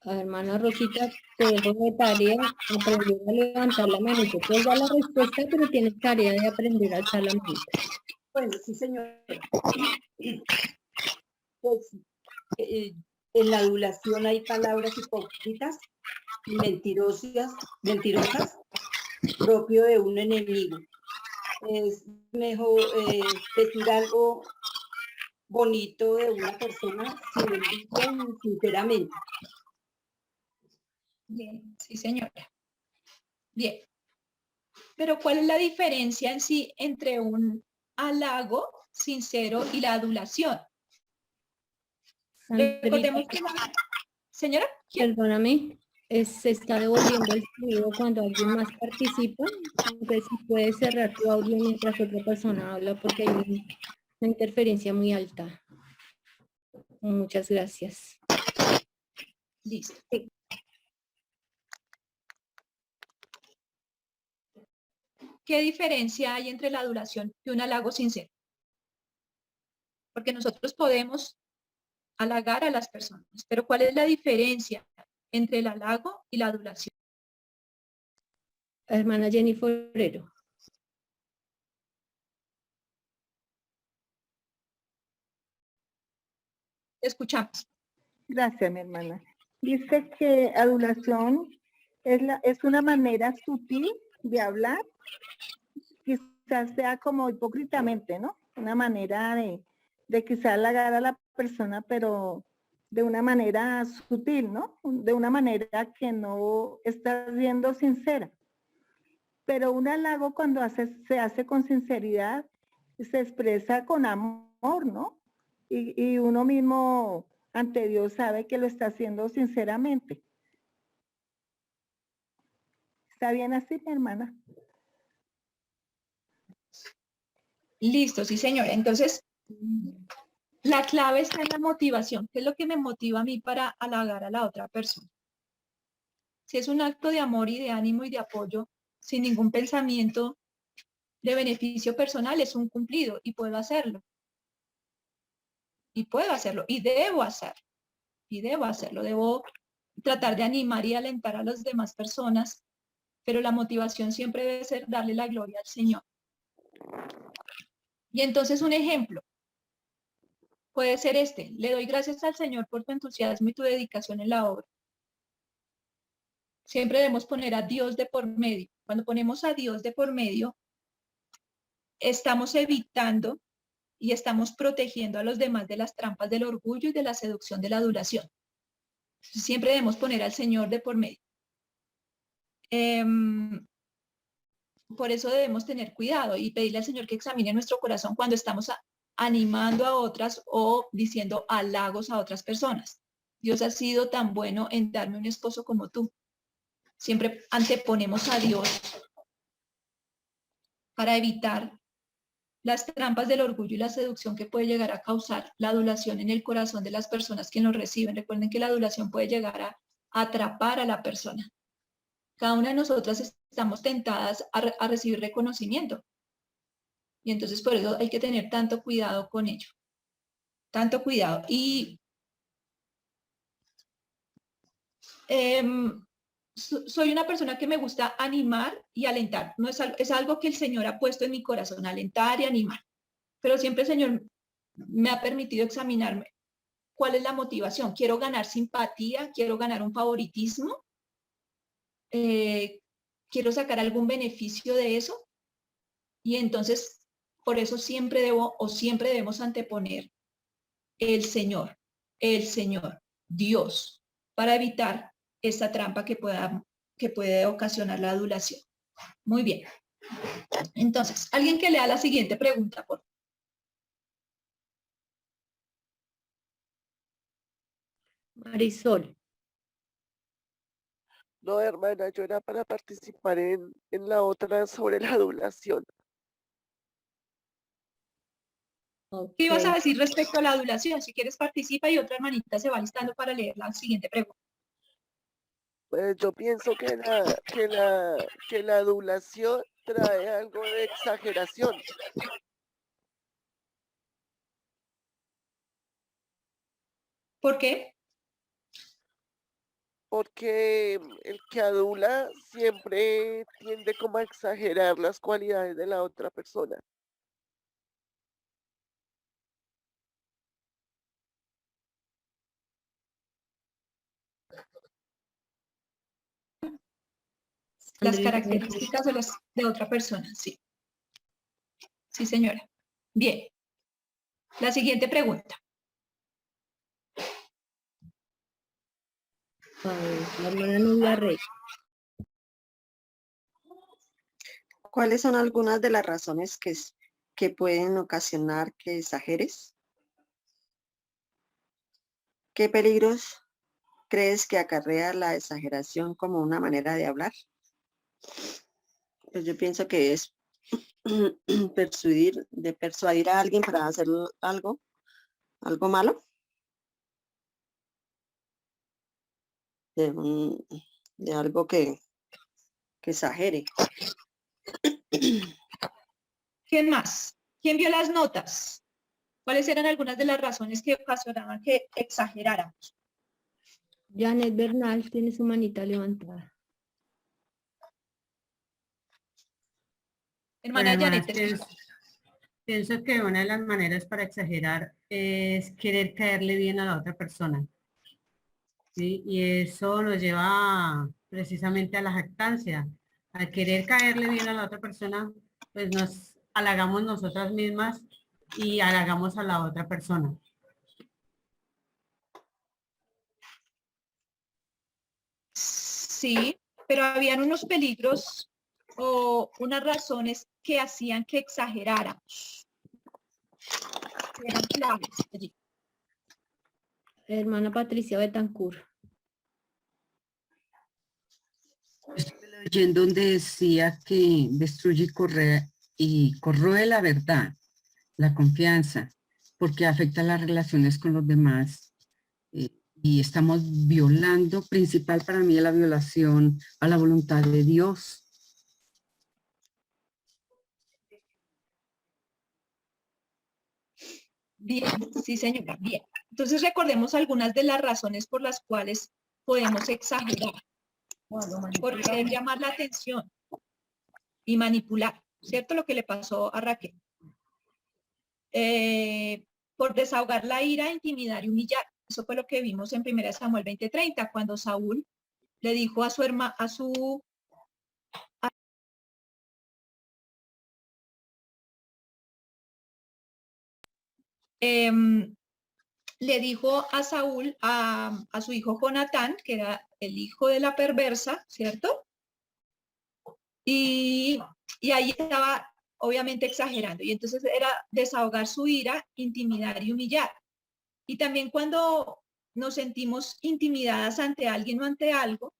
Hermana Rosita, te dejo de tarea aprender a levantar la manita. Puedes dar la respuesta, pero tienes tarea de aprender a alzar la manita. Bueno, sí, señor. Pues, en la adulación hay palabras hipócritas y mentirosas, propio de un enemigo. Es mejor decir algo bonito de una persona sin envidia y sinceramente. Bien, sí, señora. Bien. Pero ¿cuál es la diferencia en sí entre un halago sincero y la adulación? Recordemos que señora, ¿quién? Perdóname, se está devolviendo el sonido cuando alguien más participa. Entonces, si puedes cerrar tu audio mientras otra persona habla, porque hay una interferencia muy alta. Muchas gracias. Listo. ¿Qué diferencia hay entre la adulación y un halago sincero? Porque nosotros podemos halagar a las personas, pero ¿cuál es la diferencia entre el halago y la adulación? Hermana Jenny Forero. Escuchamos. Gracias, mi hermana. Dice que adulación es una manera sutil de hablar, quizás sea como hipócritamente, ¿no? Una manera de quizás halagar a la persona, pero de una manera sutil, ¿no? De una manera que no está siendo sincera. Pero un halago cuando se hace con sinceridad, se expresa con amor, ¿no? Y uno mismo ante Dios sabe que lo está haciendo sinceramente. ¿Está bien así, mi hermana? Listo, sí, señora. Entonces, la clave está en la motivación. ¿Qué es lo que me motiva a mí para halagar a la otra persona? Si es un acto de amor y de ánimo y de apoyo, sin ningún pensamiento de beneficio personal, es un cumplido y puedo hacerlo. Y puedo hacerlo y debo hacerlo. Y debo hacerlo. Debo tratar de animar y alentar a las demás personas, pero la motivación siempre debe ser darle la gloria al Señor. Y entonces un ejemplo puede ser este: le doy gracias al Señor por tu entusiasmo y tu dedicación en la obra. Siempre debemos poner a Dios de por medio. Cuando ponemos a Dios de por medio, estamos evitando y estamos protegiendo a los demás de las trampas del orgullo y de la seducción de la adulación. Siempre debemos poner al Señor de por medio. Por eso debemos tener cuidado y pedirle al Señor que examine nuestro corazón cuando estamos animando a otras o diciendo halagos a otras personas. Dios ha sido tan bueno en darme un esposo como tú. Siempre anteponemos a Dios para evitar las trampas del orgullo y la seducción que puede llegar a causar la adulación en el corazón de las personas que nos reciben. Recuerden que la adulación puede llegar a atrapar a la persona. Cada una de nosotras estamos tentadas a recibir reconocimiento. Y entonces por eso hay que tener tanto cuidado con ello. Tanto cuidado. Y soy una persona que me gusta animar y alentar. No es algo que el Señor ha puesto en mi corazón, alentar y animar. Pero siempre el Señor me ha permitido examinarme. ¿Cuál es la motivación? ¿Quiero ganar simpatía? ¿Quiero ganar un favoritismo? ¿Quiero sacar algún beneficio de eso? Y entonces, por eso siempre debemos anteponer el Señor, Dios, para evitar esta trampa que puede ocasionar la adulación. Muy bien. Entonces, alguien que lea la siguiente pregunta, por favor. Marisol. No, hermana, yo era para participar en la otra sobre la adulación. ¿Qué ibas a decir respecto a la adulación? Si quieres participa y otra hermanita se va listando para leer la siguiente pregunta. Pues yo pienso que la adulación trae algo de exageración. ¿Por qué? Porque el que adula siempre tiende como a exagerar las cualidades de la otra persona. Las características de otra persona, sí. Sí, señora. Bien. La siguiente pregunta. La hermana Nubia Rey. ¿Cuáles son algunas de las razones que pueden ocasionar que exageres? ¿Qué peligros crees que acarrea la exageración como una manera de hablar? Pues yo pienso que es persuadir a alguien para hacer algo malo, de algo que exagere. ¿Quién más? ¿Quién vio las notas? ¿Cuáles eran algunas de las razones que ocasionaban que exageráramos? Janet Bernal tiene su manita levantada. Hermana Bueno, Janet, pienso que una de las maneras para exagerar es querer caerle bien a la otra persona. ¿Sí? Y eso nos lleva precisamente a la jactancia. Al querer caerle bien a la otra persona, pues nos halagamos nosotras mismas y halagamos a la otra persona. sí, pero habían unos peligros o unas razones que hacían que exageráramos. Que eran claves allí. Hermana Patricia Betancourt. Estuve leyendo donde decía que destruye y corroe la verdad, la confianza, porque afecta las relaciones con los demás. Y estamos violando, principal para mí es la violación a la voluntad de Dios. Bien, sí señora, bien. Entonces recordemos algunas de las razones por las cuales podemos exagerar. Por querer llamar la atención y manipular, ¿cierto? Lo que le pasó a Raquel. Por desahogar la ira, intimidar y humillar. Eso fue lo que vimos en 1 Samuel 20:30, cuando Saúl le dijo a su hermano, le dijo a Saúl, a su hijo Jonatán, que era el hijo de la perversa, ¿cierto? Y ahí estaba obviamente exagerando. Y entonces era desahogar su ira, intimidar y humillar. Y también cuando nos sentimos intimidadas ante alguien o ante algo,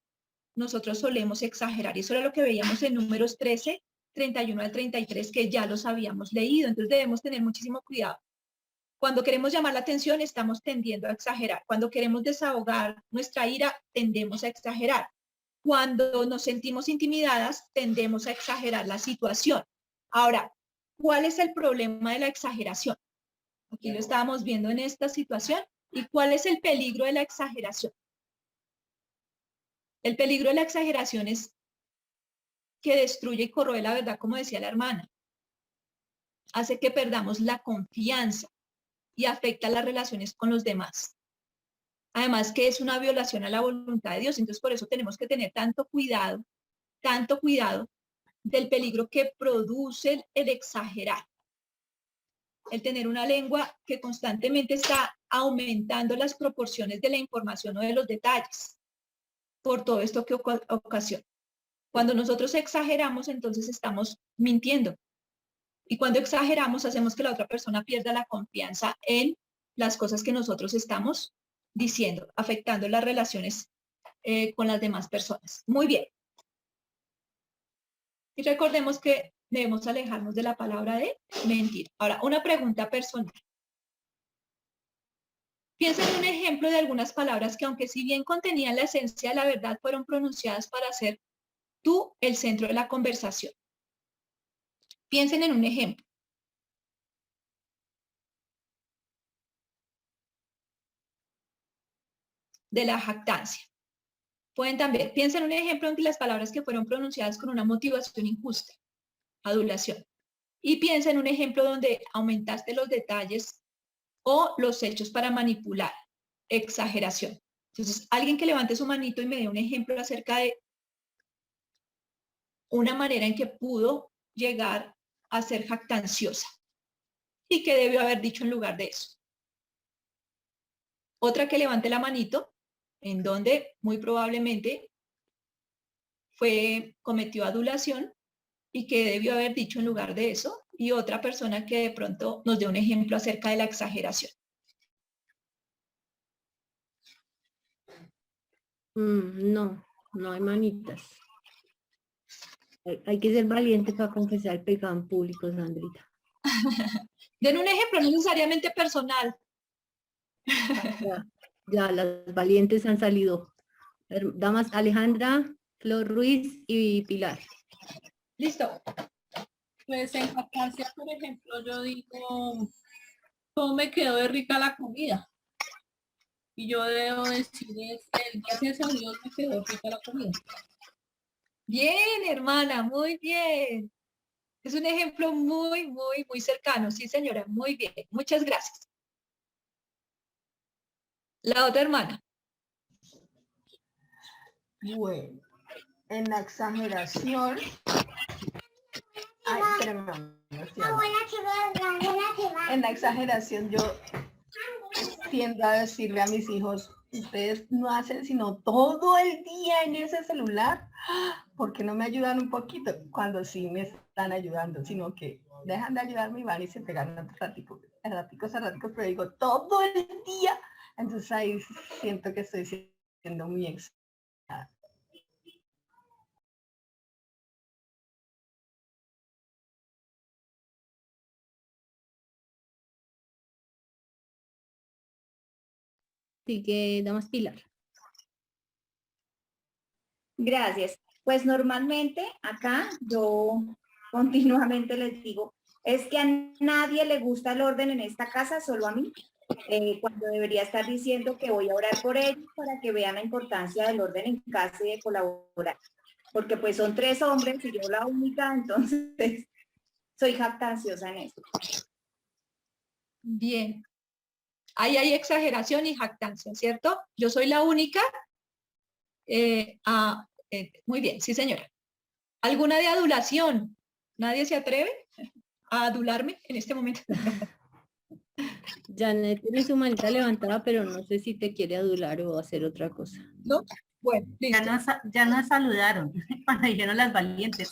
nosotros solemos exagerar. Y eso era lo que veíamos en Números 13, 31 al 33, que ya los habíamos leído. Entonces debemos tener muchísimo cuidado. Cuando queremos llamar la atención, estamos tendiendo a exagerar. Cuando queremos desahogar nuestra ira, tendemos a exagerar. Cuando nos sentimos intimidadas, tendemos a exagerar la situación. Ahora, ¿cuál es el problema de la exageración? Aquí lo estábamos viendo en esta situación. ¿Y cuál es el peligro de la exageración? El peligro de la exageración es que destruye y corroe la verdad, como decía la hermana. Hace que perdamos la confianza y afecta las relaciones con los demás. Además que es una violación a la voluntad de Dios. Entonces por eso tenemos que tener tanto cuidado del peligro que produce el exagerar. El tener una lengua que constantemente está aumentando las proporciones de la información o de los detalles por todo esto que ocasiona. Cuando nosotros exageramos, entonces estamos mintiendo. Y cuando exageramos, hacemos que la otra persona pierda la confianza en las cosas que nosotros estamos diciendo, afectando las relaciones con las demás personas. Muy bien. Y recordemos que debemos alejarnos de la palabra de mentir. Ahora, una pregunta personal. Piensa en un ejemplo de algunas palabras que, aunque si bien contenían la esencia de la verdad, fueron pronunciadas para ser tú el centro de la conversación. Piensen en un ejemplo. De la jactancia. Pueden también, piensen en un ejemplo en que las palabras que fueron pronunciadas con una motivación injusta, adulación. Y piensa en un ejemplo donde aumentaste los detalles o los hechos para manipular, exageración. Entonces, alguien que levante su manito y me dé un ejemplo acerca de una manera en que pudo llegar a ser jactanciosa y qué debió haber dicho en lugar de eso. Otra que levante la manito, en donde muy probablemente cometió adulación y qué debió haber dicho en lugar de eso, y otra persona que de pronto nos dé un ejemplo acerca de la exageración. No, no hay manitas. Hay que ser valiente para confesar el pecado en público, Sandrita. Den un ejemplo, no necesariamente personal. Ya las valientes han salido. Damas Alejandra, Flor Ruiz y Pilar. Listo. Pues en jactancia, por ejemplo, yo digo, ¿cómo me quedó de rica la comida? Y yo debo decir, gracias a Dios me quedó rica la comida. Bien, hermana, muy bien. Es un ejemplo muy, muy, muy cercano. Sí, señora, muy bien. Muchas gracias. La otra hermana. Bueno, en la exageración. Ay, espérame, en la exageración yo tiendo a decirle a mis hijos, ustedes no hacen sino todo el día en ese celular, ¿por qué no me ayudan un poquito? Cuando sí me están ayudando, sino que dejan de ayudarme y van y se pegan otro ratico, pero digo todo el día, entonces ahí siento que estoy siendo muy exagerada. Así que, Damas Pilar. Gracias. Pues normalmente acá yo continuamente les digo, es que a nadie le gusta el orden en esta casa, solo a mí, cuando debería estar diciendo que voy a orar por ellos para que vean la importancia del orden en casa y de colaborar. Porque pues son 3 hombres y yo la única, entonces soy jactanciosa en eso. Bien. Ahí hay exageración y jactancia, ¿cierto? Yo soy la única. Muy bien, sí, señora. ¿Alguna de adulación? ¿Nadie se atreve a adularme en este momento? Janet tiene su manita levantada, pero no sé si te quiere adular o hacer otra cosa. ¿No? Bueno, listo. Ya nos saludaron cuando dijeron las valientes.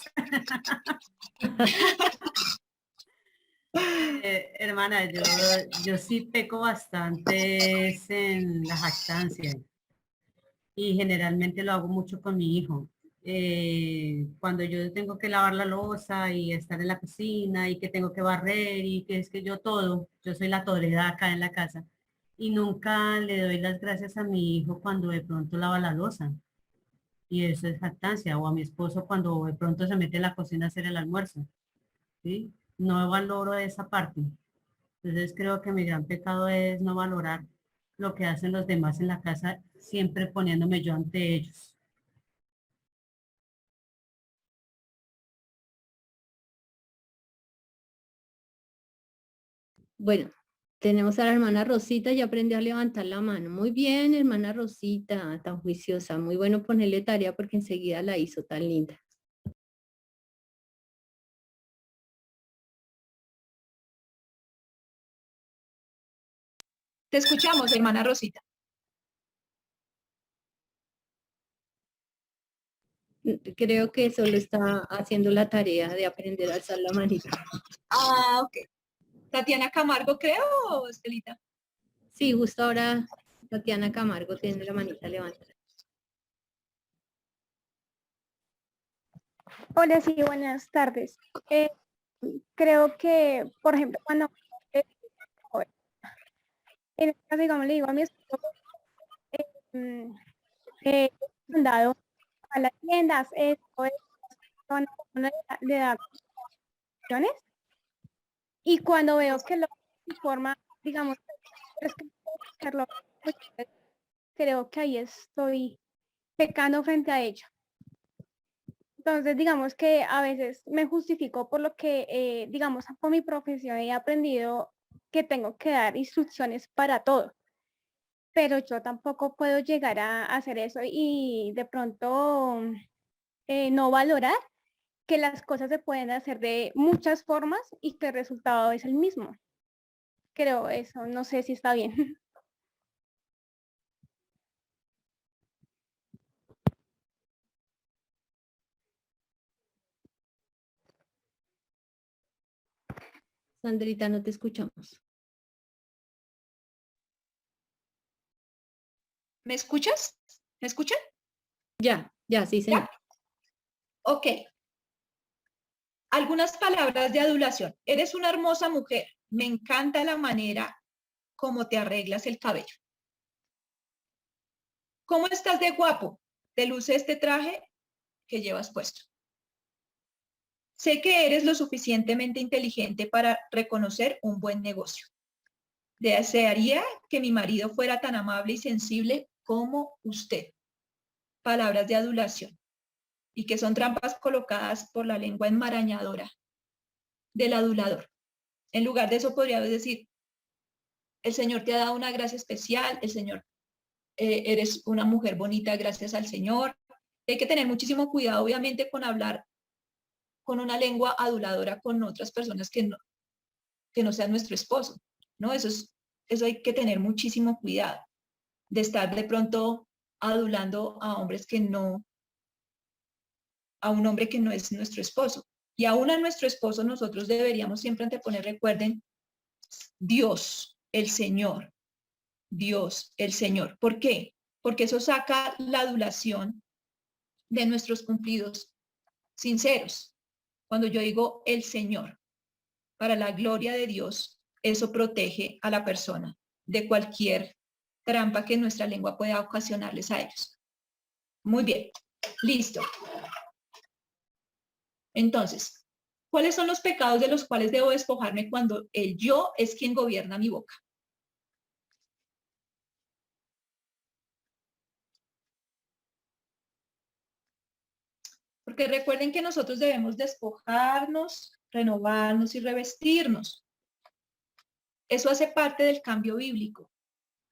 Hermana, yo sí peco bastante en la jactancia y generalmente lo hago mucho con mi hijo. Cuando yo tengo que lavar la loza y estar en la cocina y que tengo que barrer y que es que yo soy la torera acá en la casa y nunca le doy las gracias a mi hijo cuando de pronto lava la loza. Y eso es jactancia, o a mi esposo cuando de pronto se mete a la cocina a hacer el almuerzo. ¿Sí? No valoro esa parte. Entonces creo que mi gran pecado es no valorar lo que hacen los demás en la casa, siempre poniéndome yo ante ellos. Bueno, tenemos a la hermana Rosita, ya aprendió a levantar la mano. Muy bien, hermana Rosita, tan juiciosa. Muy bueno ponerle tarea porque enseguida la hizo tan linda. Te escuchamos, hermana Rosita. Creo que solo está haciendo la tarea de aprender a alzar la manita. Ah, ok. Tatiana Camargo, creo, o Estelita. Sí, justo ahora Tatiana Camargo tiene la manita levantada. Hola, sí, buenas tardes. Creo que, por ejemplo, cuando en este caso, digamos, le digo a mi esposo, mandado a las tiendas, le da opciones, y cuando veo que lo informa, digamos, es que hacerlo, pues, creo que ahí estoy pecando frente a ello. Entonces, digamos que a veces me justifico por lo que, digamos, por mi profesión he aprendido que tengo que dar instrucciones para todo, pero yo tampoco puedo llegar a hacer eso y de pronto no valorar que las cosas se pueden hacer de muchas formas y que el resultado es el mismo. Creo eso, no sé si está bien. Sandrita, no te escuchamos. ¿Me escuchas? ¿Me escuchan? Ya, sí, señor. Ok. Algunas palabras de adulación. Eres una hermosa mujer. Me encanta la manera como te arreglas el cabello. ¿Cómo estás de guapo? ¿Te luce este traje que llevas puesto? Sé que eres lo suficientemente inteligente para reconocer un buen negocio. Desearía que mi marido fuera tan amable y sensible como usted. Palabras de adulación. Y que son trampas colocadas por la lengua enmarañadora del adulador. En lugar de eso podría decir, el Señor te ha dado una gracia especial, el Señor, eres una mujer bonita gracias al Señor. Hay que tener muchísimo cuidado, obviamente, con hablar con una lengua aduladora con otras personas que no sean nuestro esposo, ¿no? Eso hay que tener muchísimo cuidado, de estar de pronto adulando a hombres que no, a un hombre que no es nuestro esposo. Y aún a nuestro esposo nosotros deberíamos siempre anteponer, recuerden, Dios, el Señor. Dios, el Señor. ¿Por qué? Porque eso saca la adulación de nuestros cumplidos sinceros. Cuando yo digo el Señor, para la gloria de Dios, eso protege a la persona de cualquier trampa que nuestra lengua pueda ocasionarles a ellos. Muy bien, listo. Entonces, ¿cuáles son los pecados de los cuales debo despojarme cuando el yo es quien gobierna mi boca? Porque recuerden que nosotros debemos despojarnos, renovarnos y revestirnos. Eso hace parte del cambio bíblico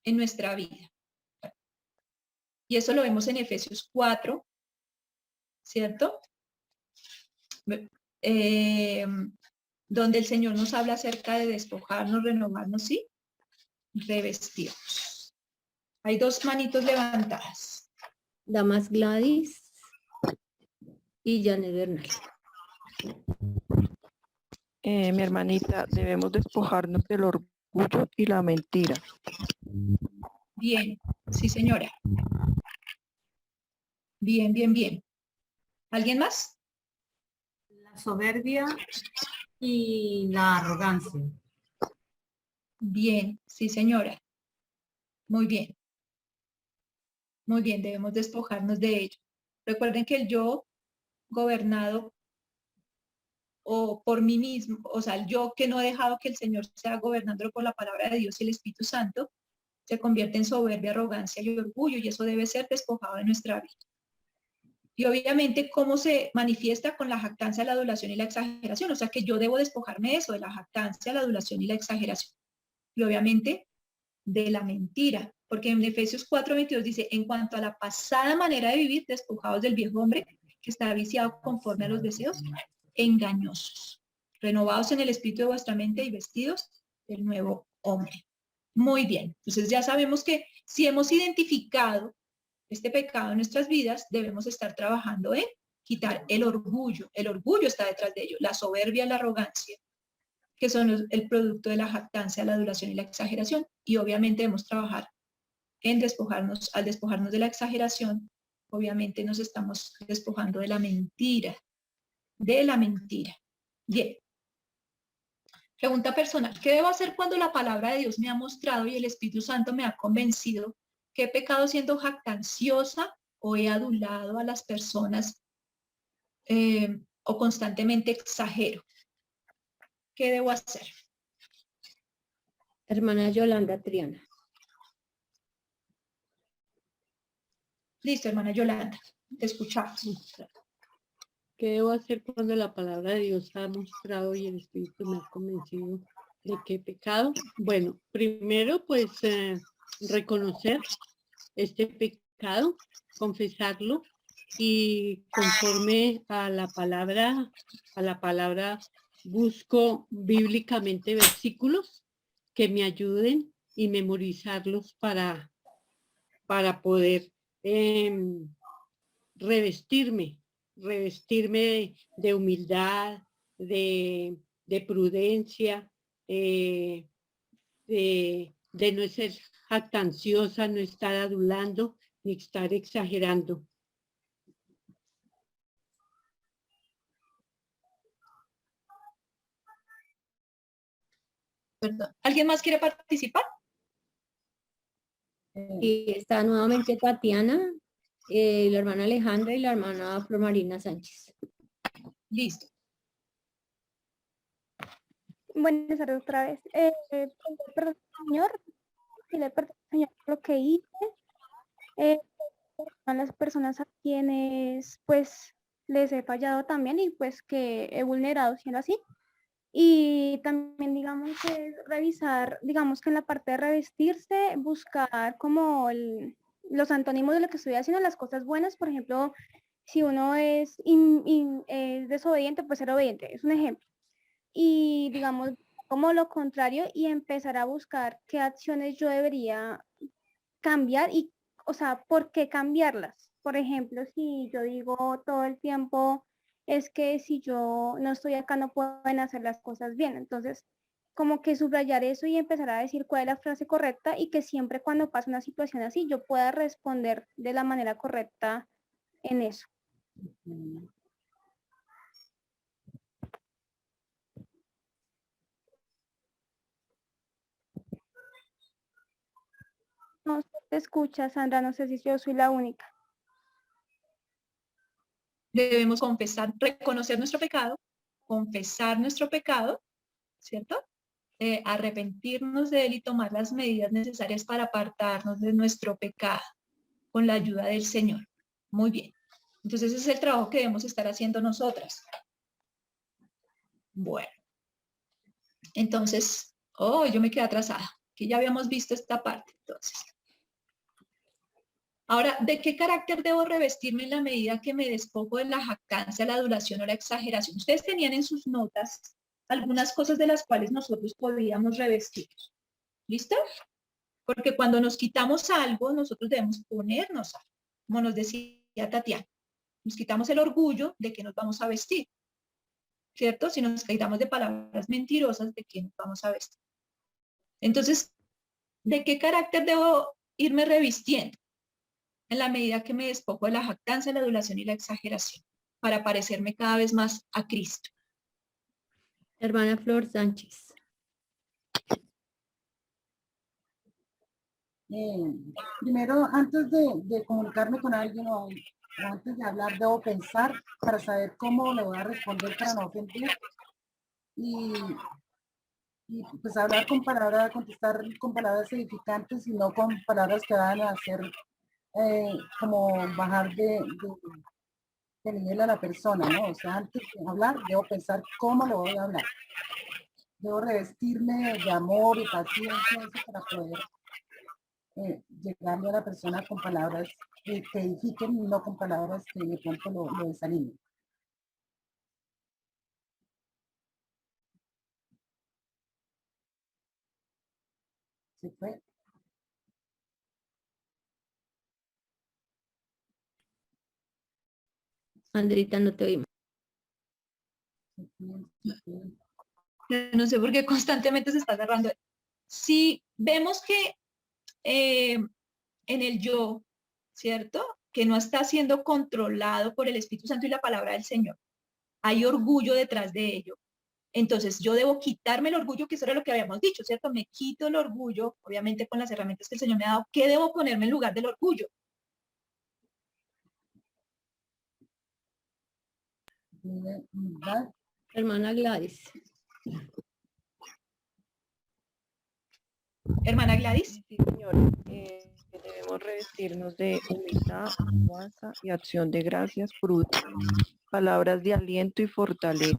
en nuestra vida. Y eso lo vemos en Efesios 4, ¿cierto? Donde el Señor nos habla acerca de despojarnos, renovarnos y revestirnos. Hay dos manitos levantadas. Damas Gladys y Janet Bernal. Mi hermanita, debemos despojarnos del orgullo y la mentira. Bien, sí señora. Bien, bien, bien. ¿Alguien más? La soberbia y la arrogancia. Bien, sí señora. Muy bien. Muy bien, debemos despojarnos de ello. Recuerden que el yo gobernado o por mí mismo, o sea, el yo que no he dejado que el Señor sea gobernándolo por la palabra de Dios y el Espíritu Santo, se convierte en soberbia, arrogancia y orgullo, y eso debe ser despojado de nuestra vida. Y obviamente, ¿cómo se manifiesta? Con la jactancia, la adulación y la exageración. O sea, que yo debo despojarme de eso, de la jactancia, la adulación y la exageración. Y obviamente, de la mentira. Porque en Efesios 4:22 dice, en cuanto a la pasada manera de vivir, despojados del viejo hombre, que está viciado conforme a los deseos engañosos. Renovados en el espíritu de vuestra mente y vestidos del nuevo hombre. Muy bien. Entonces ya sabemos que si hemos identificado este pecado en nuestras vidas, debemos estar trabajando en quitar el orgullo. El orgullo está detrás de ello, la soberbia, la arrogancia, que son el producto de la jactancia, la adulación y la exageración. Y obviamente debemos trabajar en despojarnos. Al despojarnos de la exageración, obviamente nos estamos despojando de la mentira. De la mentira. Bien. Pregunta personal. ¿Qué debo hacer cuando la palabra de Dios me ha mostrado y el Espíritu Santo me ha convencido que he pecado siendo jactanciosa o he adulado a las personas o constantemente exagero? ¿Qué debo hacer? Hermana Yolanda Triana. Listo, hermana Yolanda. Te escuchamos. ¿Qué debo hacer cuando la palabra de Dios ha mostrado y el Espíritu me ha convencido de que he pecado? Bueno, primero pues reconocer este pecado, confesarlo y conforme a la palabra busco bíblicamente versículos que me ayuden y memorizarlos para poder revestirme de humildad, de prudencia, de no ser jactanciosa, no estar adulando, ni estar exagerando. Perdón. ¿Alguien más quiere participar? Y está nuevamente Tatiana, la hermana Alejandra y la hermana Flor Marina Sánchez. Listo. Buenas tardes otra vez. Perdón, señor, si le perdono, señor, por lo que hice. A las personas a quienes pues les he fallado también y pues que he vulnerado, siendo así. Y también, digamos, es revisar, digamos que en la parte de revestirse, buscar como los antónimos de lo que estoy haciendo, las cosas buenas. Por ejemplo, si uno es desobediente, pues ser obediente, es un ejemplo. Y digamos, como lo contrario, y empezar a buscar qué acciones yo debería cambiar y, o sea, ¿por qué cambiarlas? Por ejemplo, si yo digo todo el tiempo, es que si yo no estoy acá no pueden hacer las cosas bien. Entonces, como que subrayar eso y empezar a decir cuál es la frase correcta y que siempre cuando pasa una situación así, yo pueda responder de la manera correcta en eso. No se te escucha, Sandra, no sé si yo soy la única. Debemos confesar, reconocer nuestro pecado, confesar nuestro pecado, ¿cierto? Arrepentirnos de él y tomar las medidas necesarias para apartarnos de nuestro pecado con la ayuda del Señor. Muy bien. Entonces ese es el trabajo que debemos estar haciendo nosotras. Bueno. Entonces, yo me quedé atrasada, que ya habíamos visto esta parte, entonces. Ahora, ¿de qué carácter debo revestirme en la medida que me despojo de la jactancia, la adulación o la exageración? Ustedes tenían en sus notas algunas cosas de las cuales nosotros podríamos revestirnos. ¿Listo? Porque cuando nos quitamos algo, nosotros debemos ponernos algo. Como nos decía Tatiana, nos quitamos el orgullo de que nos vamos a vestir. ¿Cierto? Si nos quitamos de palabras mentirosas, ¿de qué nos vamos a vestir? Entonces, ¿de qué carácter debo irme revistiendo? En la medida que me despojo de la jactancia, la adulación y la exageración, para parecerme cada vez más a Cristo. Hermana Flor Sánchez. Primero, antes de comunicarme con alguien o antes de hablar, debo pensar para saber cómo le voy a responder para no ofender. Y pues hablar con palabras, contestar con palabras edificantes y no con palabras que van a hacer como bajar de nivel a la persona, ¿no? O sea, antes de hablar, debo pensar cómo le voy a hablar. Debo revestirme de amor y paciencia para poder llegarle a la persona con palabras que edifiquen y no con palabras que de pronto lo desanimen. ¿Se fue? Andrita, no te oímos. No sé por qué constantemente se está cerrando. Si vemos que en el yo, ¿cierto? Que no está siendo controlado por el Espíritu Santo y la palabra del Señor. Hay orgullo detrás de ello. Entonces yo debo quitarme el orgullo, que eso era lo que habíamos dicho, ¿cierto? Me quito el orgullo, obviamente con las herramientas que el Señor me ha dado. ¿Qué debo ponerme en lugar del orgullo? Hermana Gladys. Hermana Gladys. Sí, señor. Debemos revestirnos de humildad, alabanza y acción de gracias, fruto, palabras de aliento y fortaleza.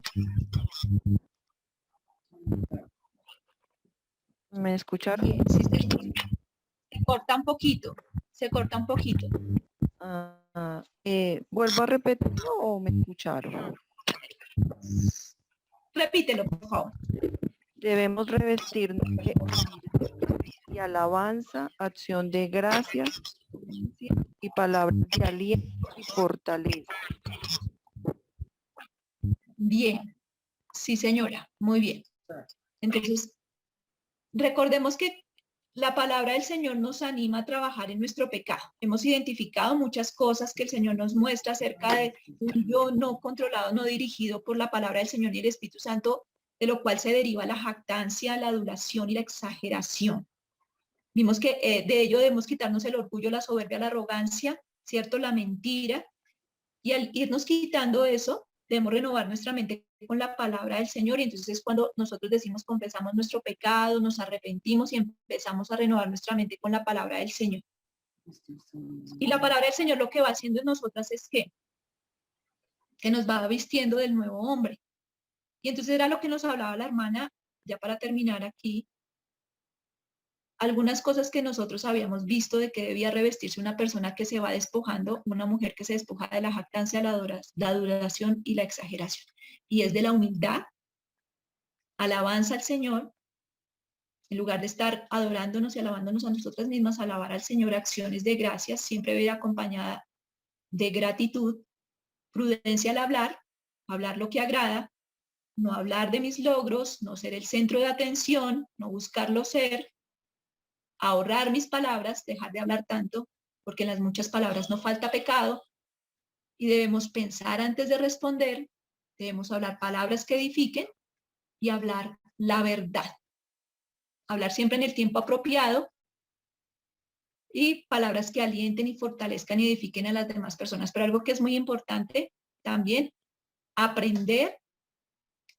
¿Me escucharon? Sí, se corta un poquito, se corta un poquito. ¿Vuelvo a repetirlo o me escucharon? Repítelo, por favor. Debemos revestirnos de humildad y alabanza, acción de gracias y palabras de aliento y fortaleza. Bien, sí señora, muy bien. Entonces, recordemos que la palabra del Señor nos anima a trabajar en nuestro pecado. Hemos identificado muchas cosas que el Señor nos muestra acerca de un yo no controlado, no dirigido por la palabra del Señor y el Espíritu Santo, de lo cual se deriva la jactancia, la adulación y la exageración. Vimos que de ello debemos quitarnos el orgullo, la soberbia, la arrogancia, ¿cierto? La mentira. Y al irnos quitando eso, debemos renovar nuestra mente con la palabra del Señor. Y entonces es cuando nosotros decimos, confesamos nuestro pecado, nos arrepentimos y empezamos a renovar nuestra mente con la palabra del Señor. Y la palabra del Señor lo que va haciendo en nosotras es que nos va vistiendo del nuevo hombre. Y entonces era lo que nos hablaba la hermana, ya para terminar aquí, algunas cosas que nosotros habíamos visto de que debía revestirse una persona que se va despojando, una mujer que se despoja de la jactancia, la adoración y la exageración. Y es de la humildad, alabanza al Señor, en lugar de estar adorándonos y alabándonos a nosotras mismas, alabar al Señor, acciones de gracias, siempre ver acompañada de gratitud, prudencia al hablar lo que agrada, no hablar de mis logros, no ser el centro de atención, no buscarlo ser, ahorrar mis palabras, dejar de hablar tanto, porque en las muchas palabras no falta pecado, y debemos pensar antes de responder, debemos hablar palabras que edifiquen y hablar la verdad. Hablar siempre en el tiempo apropiado y palabras que alienten y fortalezcan y edifiquen a las demás personas. Pero algo que es muy importante también, aprender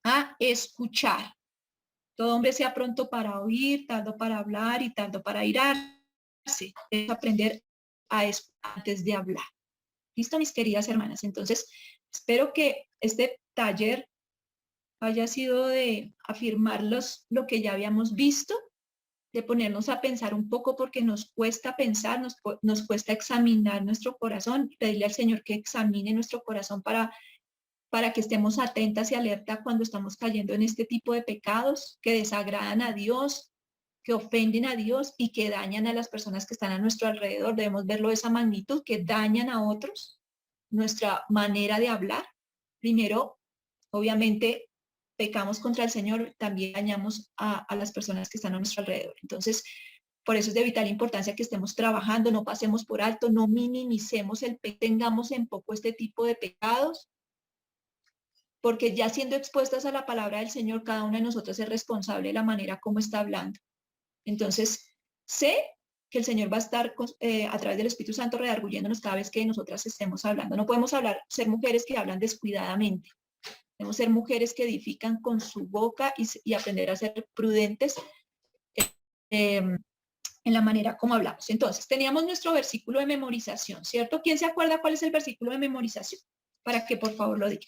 a escuchar. Todo hombre sea pronto para oír, tardo para hablar y tardo para airarse. Es aprender a escuchar antes de hablar. ¿Listo, mis queridas hermanas? Entonces, espero que este taller haya sido de afirmar lo que ya habíamos visto, de ponernos a pensar un poco porque nos cuesta pensar, nos cuesta examinar nuestro corazón, pedirle al Señor que examine nuestro corazón para que estemos atentas y alerta cuando estamos cayendo en este tipo de pecados que desagradan a Dios, que ofenden a Dios y que dañan a las personas que están a nuestro alrededor. Debemos verlo de esa magnitud, que dañan a otros, nuestra manera de hablar. Primero, obviamente, pecamos contra el Señor, también dañamos a las personas que están a nuestro alrededor. Entonces, por eso es de vital importancia que estemos trabajando, no pasemos por alto, no minimicemos tengamos en poco este tipo de pecados, porque ya siendo expuestas a la palabra del Señor, cada una de nosotros es responsable de la manera como está hablando. Entonces, sé que el Señor va a estar a través del Espíritu Santo redarguyéndonos cada vez que nosotras estemos hablando. No podemos ser mujeres que hablan descuidadamente. Debemos ser mujeres que edifican con su boca y aprender a ser prudentes en la manera como hablamos. Entonces, teníamos nuestro versículo de memorización, ¿cierto? ¿Quién se acuerda cuál es el versículo de memorización? Para que por favor lo diga.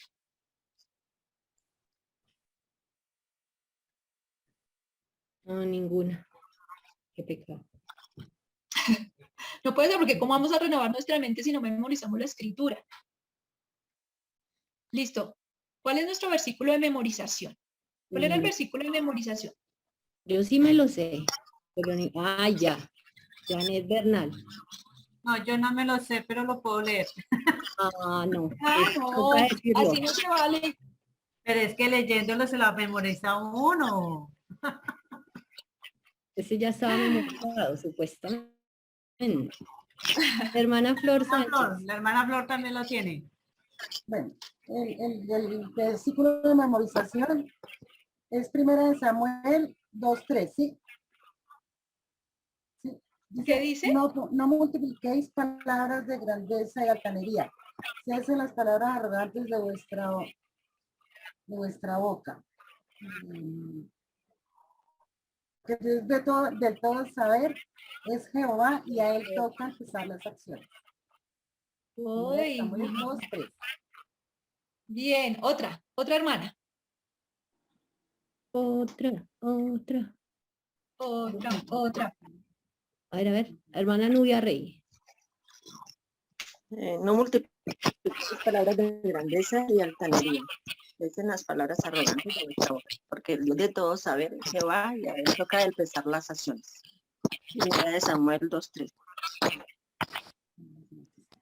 No, ninguna. Qué pecado. No puede ser, porque ¿cómo vamos a renovar nuestra mente si no memorizamos la escritura? Listo. ¿Cuál es nuestro versículo de memorización? ¿Cuál era el versículo de memorización? Yo sí me lo sé, pero ya. Janet Bernal. No, yo no me lo sé, pero lo puedo leer. No. No, así no se vale. Pero es que leyéndolo se la memoriza uno. Ese ya estaba memorizado, supuestamente. La hermana Flor Sánchez. La hermana Flor también lo tiene. Bueno, el versículo de memorización es 1 Samuel 2:3, ¿sí? ¿Sí? ¿Qué dice? No multipliquéis palabras de grandeza y altanería. Se hacen las palabras arrogantes de vuestra boca. Que es del todo saber, es Jehová y a él toca empezar las acciones. Uy, bien, otra hermana. Otra. A ver, hermana Nubia Rey. No multipliques palabras de grandeza y altanería. Dicen las palabras arrogantes de vuestra boca, porque el Dios de todo saber es Jehová y a él toca empezar las acciones. 1 Samuel 2:3.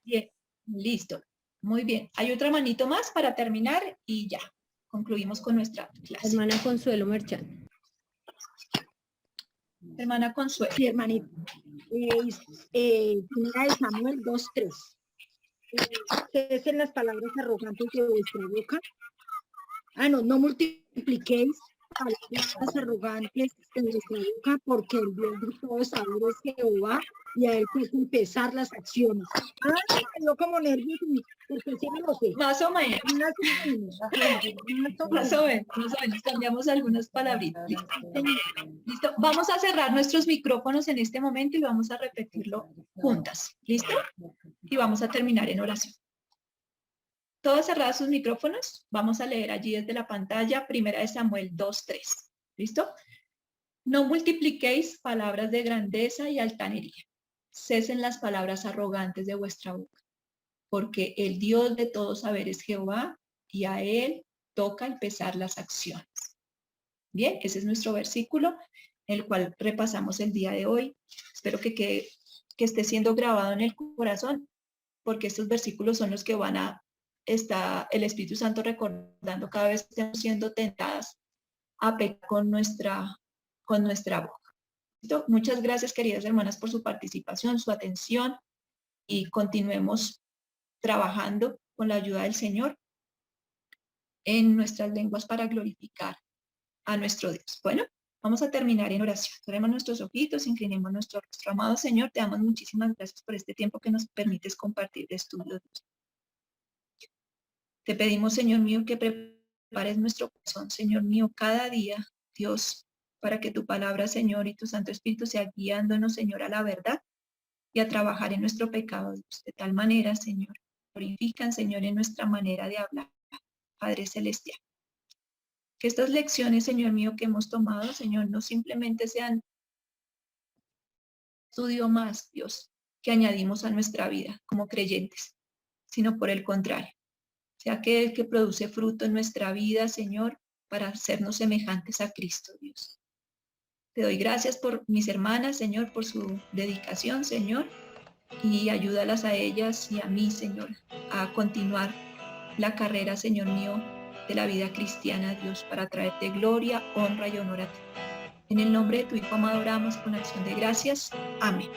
Bien, listo. Muy bien. Hay otra manito más para terminar y ya. Concluimos con nuestra clase. Hermana Consuelo Merchán. Hermana Consuelo. Sí, hermanita. Primera de Samuel 2:3. Cesen las palabras arrogantes de vuestra boca. No multipliquéis palabras arrogantes de vuestra boca, porque el Dios de todo saber es Jehová, y a él puede empezar las acciones. Yo como nervioso, porque sí me lo sé. Más o menos. Más o menos. Cambiamos algunas palabritas. ¿Listo? Vamos a cerrar nuestros micrófonos en este momento y vamos a repetirlo juntas. ¿Listo? Y vamos a terminar en oración. Todas cerradas sus micrófonos. Vamos a leer allí desde la pantalla, Primera de Samuel 2:3. ¿Listo? No multipliquéis palabras de grandeza y altanería. Cesen las palabras arrogantes de vuestra boca, porque el Dios de todo saber es Jehová, y a él toca empezar las acciones. Bien, ese es nuestro versículo, el cual repasamos el día de hoy. Espero que esté siendo grabado en el corazón, porque estos versículos son los que van a estar el Espíritu Santo recordando cada vez que estemos siendo tentadas a pecar con nuestra boca. ¿Listo? Muchas gracias, queridas hermanas, por su participación, su atención, y continuemos trabajando con la ayuda del Señor en nuestras lenguas para glorificar a nuestro Dios. Bueno, vamos a terminar en oración. Cerremos nuestros ojitos, inclinemos nuestro rostro. Amado Señor, te damos muchísimas gracias por este tiempo que nos permites compartir de estudios. Te pedimos, Señor mío, que prepares nuestro corazón, Señor mío, cada día, Dios, para que tu palabra, Señor, y tu Santo Espíritu sea guiándonos, Señor, a la verdad y a trabajar en nuestro pecado, Dios. De tal manera, Señor, glorifican, Señor, en nuestra manera de hablar, Padre Celestial. Que estas lecciones, Señor mío, que hemos tomado, Señor, no simplemente sean estudio más, Dios, que añadimos a nuestra vida como creyentes, sino por el contrario, sea aquel que produce fruto en nuestra vida, Señor, para hacernos semejantes a Cristo, Dios. Te doy gracias por mis hermanas, Señor, por su dedicación, Señor, y ayúdalas a ellas y a mí, Señor, a continuar la carrera, Señor mío, de la vida cristiana, Dios, para traerte gloria, honra y honor a ti. En el nombre de tu Hijo amado oramos con acción de gracias. Amén.